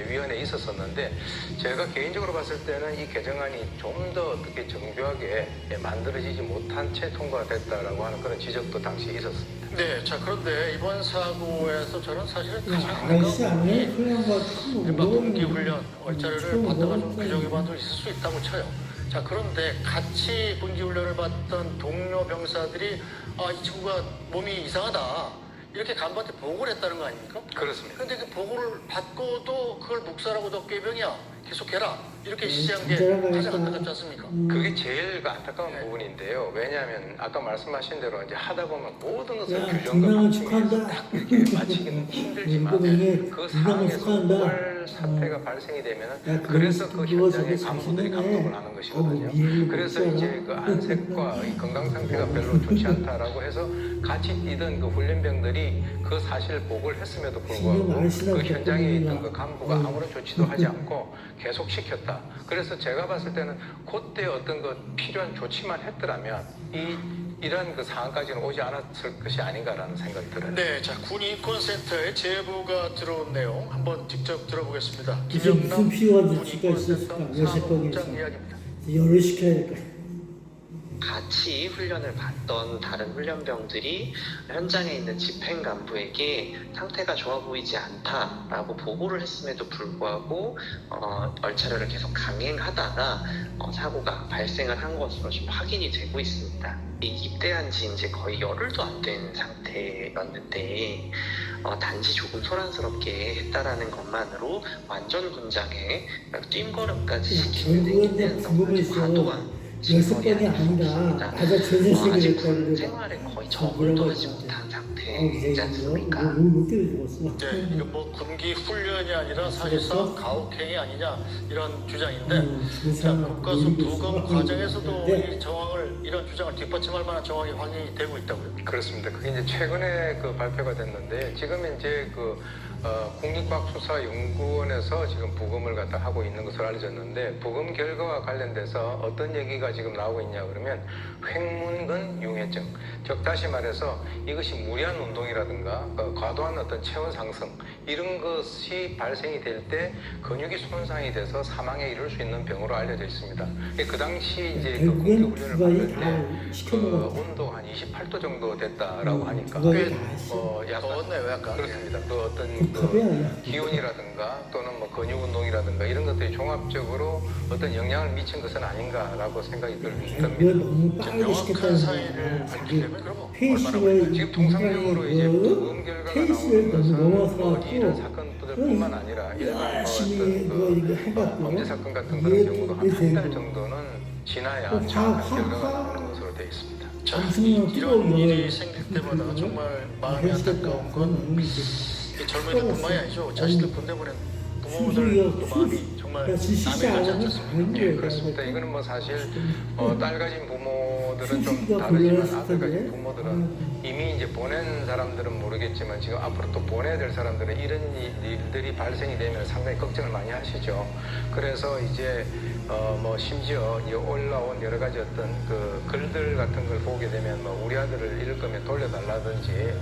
위원회에 있었었는데, 제가 개인적으로 봤을 때는 이 개정안이 좀 더 어떻게 정교하게 만들어지지 못한 채 통과됐다라고 하는 그런 지적도 당시에 있었습니다. 네, 자, 그런데 이번 사고에서 저는 사실은 가장 아저씨 아니에요? 일반 군기 훈련 얼차려를 받다가 좀 규정 위반도 있을 수 있다고 쳐요. 자, 그런데 같이 군기 훈련을 받던 동료 병사들이 이 친구가 몸이 이상하다, 이렇게 간부한테 보고를 했다는 거 아닙니까? 그렇습니다. 그런데 그 보고를 받고도 그걸 묵살하고 너 꾀병이야, 계속해라, 이렇게 시작한 게 가장 안타깝지 않습니까? 그게 제일 안타까운 부분인데요. 왜냐하면 아까 말씀하신 대로 이제 하다 보면 모든 것을 규정과 맞추면서 딱 이렇게 맞추기는 힘들지만 그 상황에서 고발 사태가 발생이 되면은 그래서 그 현장에 간부들이 감독을 하는 것이거든요. 그래서 이제 그 안색과 이 건강 상태가 별로 좋지 않다라고 해서 같이 뛰던 그 훈련병들이 그 사실을 보고를 했음에도 불구하고 그 현장에 있던 그 간부가 아무런 조치도 하지 않고 계속 시켰다. 그래서 제가 봤을 때는 그때 어떤 그 필요한 조치만 했더라면 이런 그 상황까지는 오지 않았을 것이 아닌가라는 생각이 들어요. 네, 자, 군인권센터에 제보가 들어온 내용 한번 직접 들어보겠습니다. 이제 무슨 필요한 조치가 있었을까? 몇십 번이서 열을 시켜야 될 거야. 같이 훈련을 받던 다른 훈련병들이 현장에 있는 집행 간부에게 상태가 좋아 보이지 않다라고 보고를 했음에도 불구하고 얼차려를 계속 강행하다가 사고가 발생을 한 것으로 지금 확인이 되고 있습니다. 입대한 지 이제 거의 열흘도 안 된 상태였는데 단지 조금 소란스럽게 했다라는 것만으로 완전 군장에 뛴걸음까지 시키는 데는 너무 과도한 6번이 아니라 맞아 최저식을 했다는 생활에 거의 적응도 하지 못한 상태이지 않습니까? 네, 이거 뭐 군기 훈련이 아니라 사실상 가혹행위 아니냐, 이런 주장인데, 자, 국가수 부검 과정에서도 이 정황을, 이런 주장을 뒷받침할 만한 정황이 확인이 되고 있다고요? 그렇습니다. 그게 이제 최근에 그 발표가 됐는데, 지금 이제 그 국립과학수사연구원에서 지금 부검을 갖다 하고 있는 것으로 알려졌는데, 부검 결과와 관련돼서 어떤 얘기가 지금 나오고 있냐 그러면 횡문근 융해증, 즉 다시 말해서 이것이 무리한 운동이라든가 과도한 어떤 체온 상승 이런 것이 발생이 될 때 근육이 손상이 돼서 사망에 이를 수 있는 병으로 알려져 있습니다. 그 당시 이제 그 공기 훈련을 받을 때 온도 한 28도 정도 됐다라고 하니까 약간 더웠네요, 약간. 그렇습니다. 그 어떤 그 기온이라든가 또는 뭐 근육 운동이라든가 이런 것들이 종합적으로 어떤 영향을 미친 것은 아닌가라고 생각이 듭니다. 명확한 사인을 밝히려면 그럼 페이스를 지금 통상적으로 이제 부검 결과가 나오는 것은 이런 사건들뿐만 아니라 열심히 이거 해갖고 범죄 사건 같은 그런 경우도 한 한 달 정도는 지나야 정확한 결과가 나오는 것으로 되어 있습니다. 자, 이런 일이 생길 때마다 정말 마음이 안타까운 건 젊은이들뿐만이 아니죠. 자식들 군대 보낸 부모들도 마음이 정말 남의 같지 않습니다. 예, 그렇습니다. 이거는 뭐 사실 딸 가진 부모들은 좀 다르지만 아들 가진 부모들은 이미 이제 보낸 사람들은 모르겠지만 지금 앞으로 또 보내야 될 사람들은 이런 일들이 발생이 되면 상당히 걱정을 많이 하시죠. 그래서 이제 뭐 심지어 이제 올라온 여러 가지 어떤 그 글들 같은 걸 보게 되면 뭐 우리 아들을 잃을 거면 돌려달라든지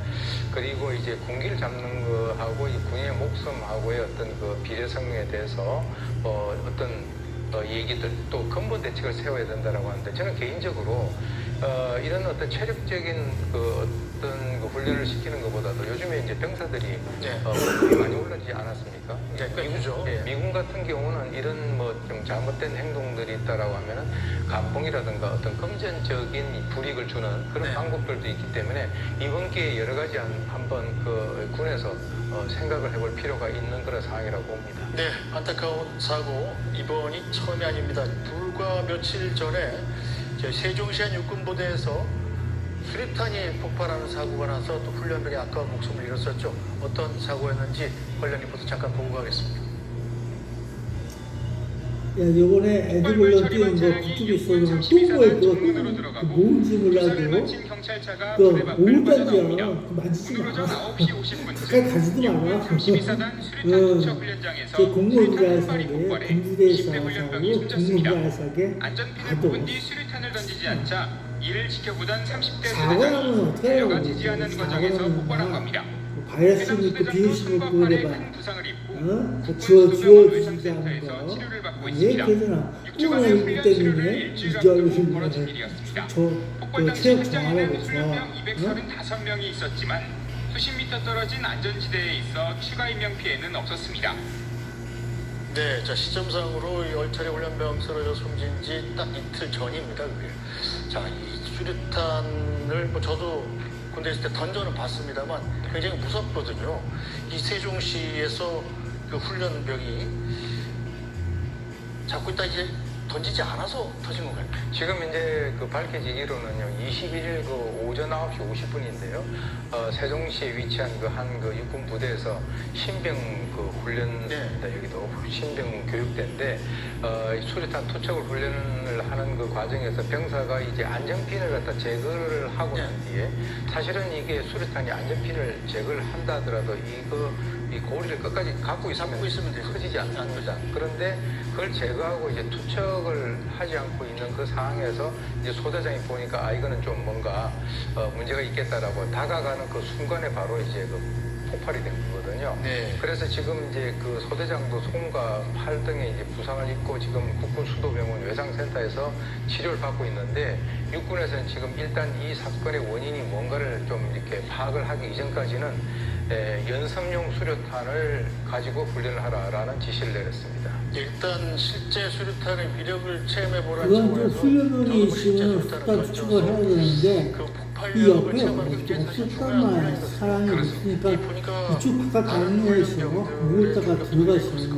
그리고 이제 군기를 잡는 거하고 이 군인의 목숨하고의 어떤 그 비례성에 대해서 어떤 얘기들 또 근본 대책을 세워야 된다라고 하는데 저는 개인적으로 이런 어떤 체력적인 그 어떤 그 훈련을 시키는 것보다도 요즘에 이제 병사들이 월급이 많이 올라지지 않았습니까? 미국죠. 예, 미군 같은 경우는 이런 뭐 좀 잘못된 행동들이 있다라고 하면은 감봉이라든가 어떤 금전적인 불이익을 주는 그런 방법들도 있기 때문에 이번 기회에 여러 가지 한번 그 군에서 생각을 해볼 필요가 있는 그런 상황이라고 봅니다. 네, 안타까운 사고 이번이 처음이 아닙니다. 불과 며칠 전에 세종시 한 육군부대에서 수류탄이 폭발하는 사고가 나서 또 훈련병이 아까운 목숨을 잃었었죠. 어떤 사고였는지 관련 리포트 잠깐 보고 가겠습니다. 야, 요번에 애들을 뛰는 거 그쪽에 있어서 똥을 그 뭔지 몰라도 그 오물까지야 만지지 마. 가까이 가지도 마라. 그 공무원들 사게 군부대에서 하고 공무원들 하게 안전핀을 본 뒤 수류탄을 던지지 않자 이를 지켜보던 30대 사고나면 어떻게 해요? 전장이 지지하는 과정에서 폭발한 겁니다. 바이러스는 있고 비루스는 있고 그래봐. 주워지지 않는 거. 예, 그러잖아. 오늘 때문에 저 체육 정하라고 좋아. 235명이 있었지만 수십 미터 떨어진 안전지대에 있어 추가 인명 피해는 없었습니다. 네, 자 시점상으로 이 얼차례 훈련병 쓰러져 숨진 지 딱 이틀 전입니다. 그게. 자, 이 수류탄을 뭐 저도 군대 있을 때 던져는 봤습니다만 굉장히 무섭거든요. 이 세종시에서 그 훈련병이 잡고 있다 이제 던지지 않아서 터진 건가요? 지금 이제 그 밝혀지기로는요, 21일 그 오전 9시 50분인데요. 세종시에 위치한 그 한 그 육군 부대에서 신병 그 훈련입니다. 여기도 신병 교육대인데 수류탄 투척을 훈련을 하는 그 과정에서 병사가 이제 안전핀을 갖다 제거를 하고 난 뒤에 사실은 이게 수류탄이 안전핀을 제거를 한다 하더라도 이 고리를 끝까지 갖고 있으면 터지지 않습니다. 그런데 그걸 제거하고 이제 투척을 하지 않고 있는 그 상황에서 이제 소대장이 보니까 이거는 좀 뭔가 문제가 있겠다라고 다가가는 그 순간에 바로 이제 그 폭발이 된 거거든요. 네. 그래서 지금 이제 그 소대장도 손과 팔 등에 이제 부상을 입고 지금 국군수도병원 외상센터에서 치료를 받고 있는데 육군에서는 지금 일단 이 사건의 원인이 뭔가를 좀 이렇게 파악을 하기 이전까지는 연습용 수류탄을 가지고 훈련을 하라라는 지시를 내렸습니다. 일단 실제 수류탄의 위력을 체험해보라는 그건 훈련원이 있으면 수단 추측을 해야 되는데 이 옆에 없었단 말이야. 사람이 없으니까 이쪽 바깥 방면에서 누웠다가 들어가시는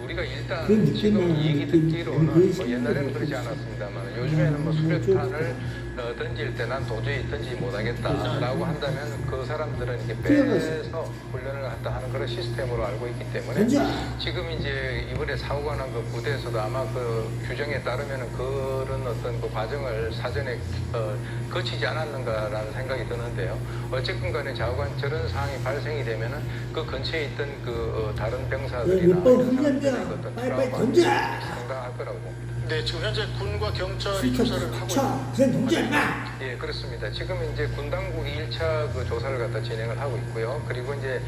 우리가 일단 지금 얘기 듣기로는 뭐 옛날에는 그러지 않았습니다만 요즘에는 뭐 수류탄을 던질 때 난 도저히 던지지 못하겠다라고 한다면 그 사람들은 이렇게 빼서 훈련을 한다 하는 그런 시스템으로 알고 있기 때문에 지금 이제 이번에 사고가 난 그 부대에서도 아마 그 규정에 따르면은 그런 어떤 그 과정을 사전에 거치지 않았는가라는 생각이 드는데요. 어쨌든 간에 좌우간 저런 상황이 발생이 되면은 그 근처에 있던 그 다른 병사들이나 이런 사람들의 어떤 트라우마가 상당할 거라고 봅니다. 네, 지금 현재 군과 경찰이 조사를 하고 있습니다. 그냥 동지 않나? 예, 그렇습니다. 지금 이제 군 당국이 1차 그 조사를 갖다 진행을 하고 있고요. 그리고 이제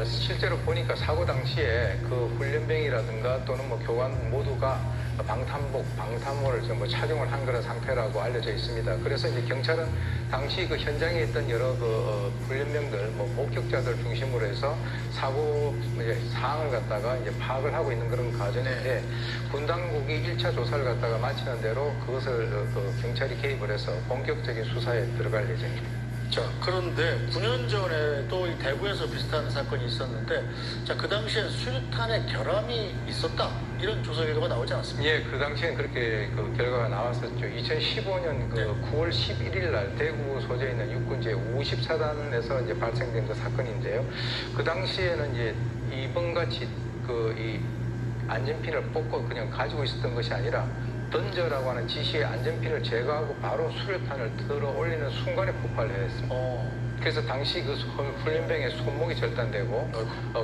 실제로 보니까 사고 당시에 그 훈련병이라든가 또는 뭐 교관 모두가 방탄복, 방탄모를 전부 착용을 한 그런 상태라고 알려져 있습니다. 그래서 이제 경찰은 당시 그 현장에 있던 여러 그 훈련병들, 뭐 목격자들 중심으로 해서 사고 이제 사항을 갖다가 이제 파악을 하고 있는 그런 과정인데 군 당국이 1차 조사를 갖다가 마치는 대로 그것을 그 경찰이 개입을 해서 본격적인 수사에 들어갈 예정입니다. 자, 그런데 9년 전에 또 이 대구에서 비슷한 사건이 있었는데, 자, 그 당시에 수류탄에 결함이 있었다, 이런 조사 결과가 나오지 않았습니까? 예, 그 당시엔 그렇게 그 결과가 나왔었죠. 2015년 그 9월 11일 날 대구 소재에 있는 육군 제54단에서 이제 발생된 그 사건인데요. 그 당시에는 이제 이번 같이 그 이 안전핀을 뽑고 그냥 가지고 있었던 것이 아니라 던져라고 하는 지시에 안전핀을 제거하고 바로 수류탄을 들어 올리는 순간에 폭발을 했습니다. 그래서 당시 그 훈련병의 손목이 절단되고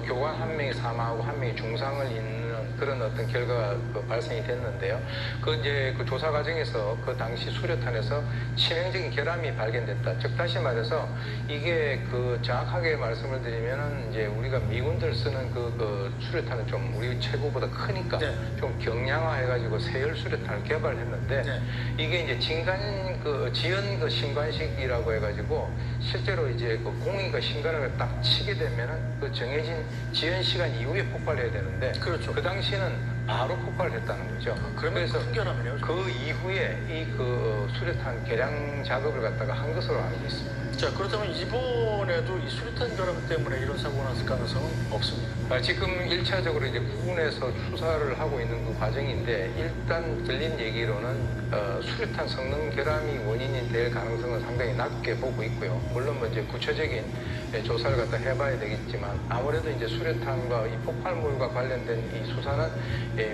교관 한 명이 사망하고 한 명이 중상을 입는 그런 어떤 결과가 발생이 됐는데요. 그 이제 그 조사 과정에서 그 당시 수류탄에서 치명적인 결함이 발견됐다. 즉 다시 말해서 이게 그 정확하게 말씀을 드리면은 이제 우리가 미군들 쓰는 그 수류탄은 좀 우리 체구보다 크니까 좀 경량화해가지고 세열 수류탄을 개발했는데 이게 이제 진간 그 지연 그 신관식이라고 해가지고 실제로 이제 그 공이가 신관을 딱 치게 되면은 그 정해진 지연 시간 이후에 폭발해야 되는데 그렇죠. 그 당시는 바로 폭발했다는 거죠. 그래서 큰 결함이네요. 그 이후에 이 그 수류탄 개량 작업을 갖다가 한 것으로 알고 있습니다. 자, 그렇다면 이번에도 이 수류탄 결함 때문에 이런 사고가 났을 가능성은 없습니다. 지금 1차적으로 이제 부근에서 수사를 하고 있는 그 과정인데 일단 들린 얘기로는 수류탄 성능 결함이 원인이 될 가능성은 상당히 낮게 보고 있고요. 물론 뭐 이제 구체적인 조사를 갖다 해봐야 되겠지만 아무래도 이제 수류탄과 이 폭발물과 관련된 이 수사는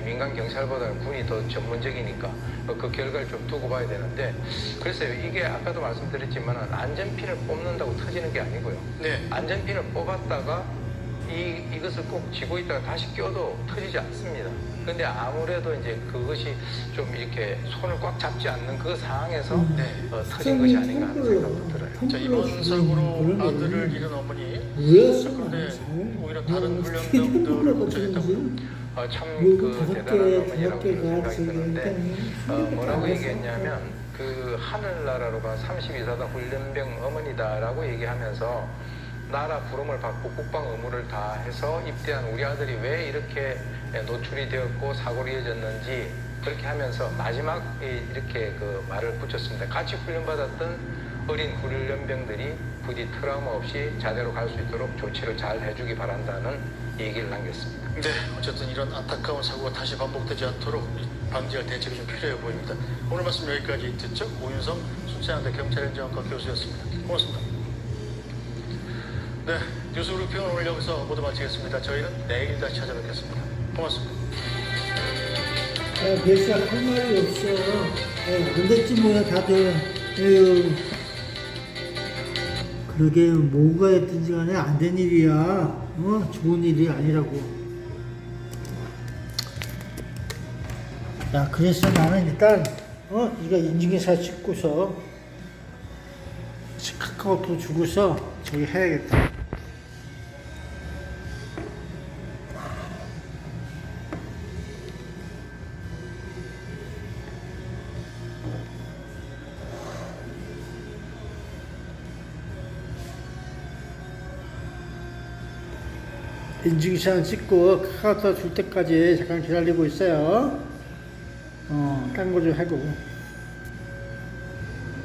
민간 경찰보다는 군이 더 전문적이니까 그 결과를 좀 두고 봐야 되는데 글쎄요, 이게 아까도 말씀드렸지만 안전핀을 뽑는다고 터지는 게 아니고요. 안전핀을 뽑았다가 이것을 꼭 쥐고 있다가 다시 껴도 터지지 않습니다. 근데 아무래도 이제 그것이 좀 이렇게 손을 꽉 잡지 않는 그 상황에서 터진 것이 아닌가 하는 생각도 들어요. 자, 이번 사고로 아들을 잃은 어머니, 그런데 오히려 다른 훈련병들을 걱정했다고요? 참 그 대단한 어머니라고 생각이 드는데 뭐라고 얘기했냐면 그 하늘나라로 간 32사단 훈련병 어머니다라고 얘기하면서 나라 부름을 받고 국방 의무를 다해서 입대한 우리 아들이 왜 이렇게 노출이 되었고 사고로 이어졌는지 그렇게 하면서 마지막에 이렇게 그 말을 붙였습니다. 같이 훈련받았던 어린 훈련병들이 부디 트라우마 없이 자대로 갈 수 있도록 조치를 잘 해주기 바란다는 얘기를 남겼습니다. 네, 어쨌든 이런 안타까운 사고가 다시 반복되지 않도록 방지할 대책이 좀 필요해 보입니다. 오늘 말씀 여기까지 듣죠. 오윤성 순천향대 경찰행정학과 교수였습니다. 고맙습니다. 네, 뉴스 브리핑은 오늘 여기서 모두 마치겠습니다. 저희는 내일 다시 찾아뵙겠습니다. 고맙습니다. 별사 할 말이 없어. 안 됐지 뭐야 다들. 에휴. 그러게 뭐가 했든지 간에 안 된 일이야. 좋은 일이 아니라고. 야, 그래서 나는 일단 네가 인증샷 찍고서 카카오톡 주고서 저기 해야겠다. 인증샷 찍고 카카오톡 줄 때까지 잠깐 기다리고 있어요. 딴 거 좀 하고.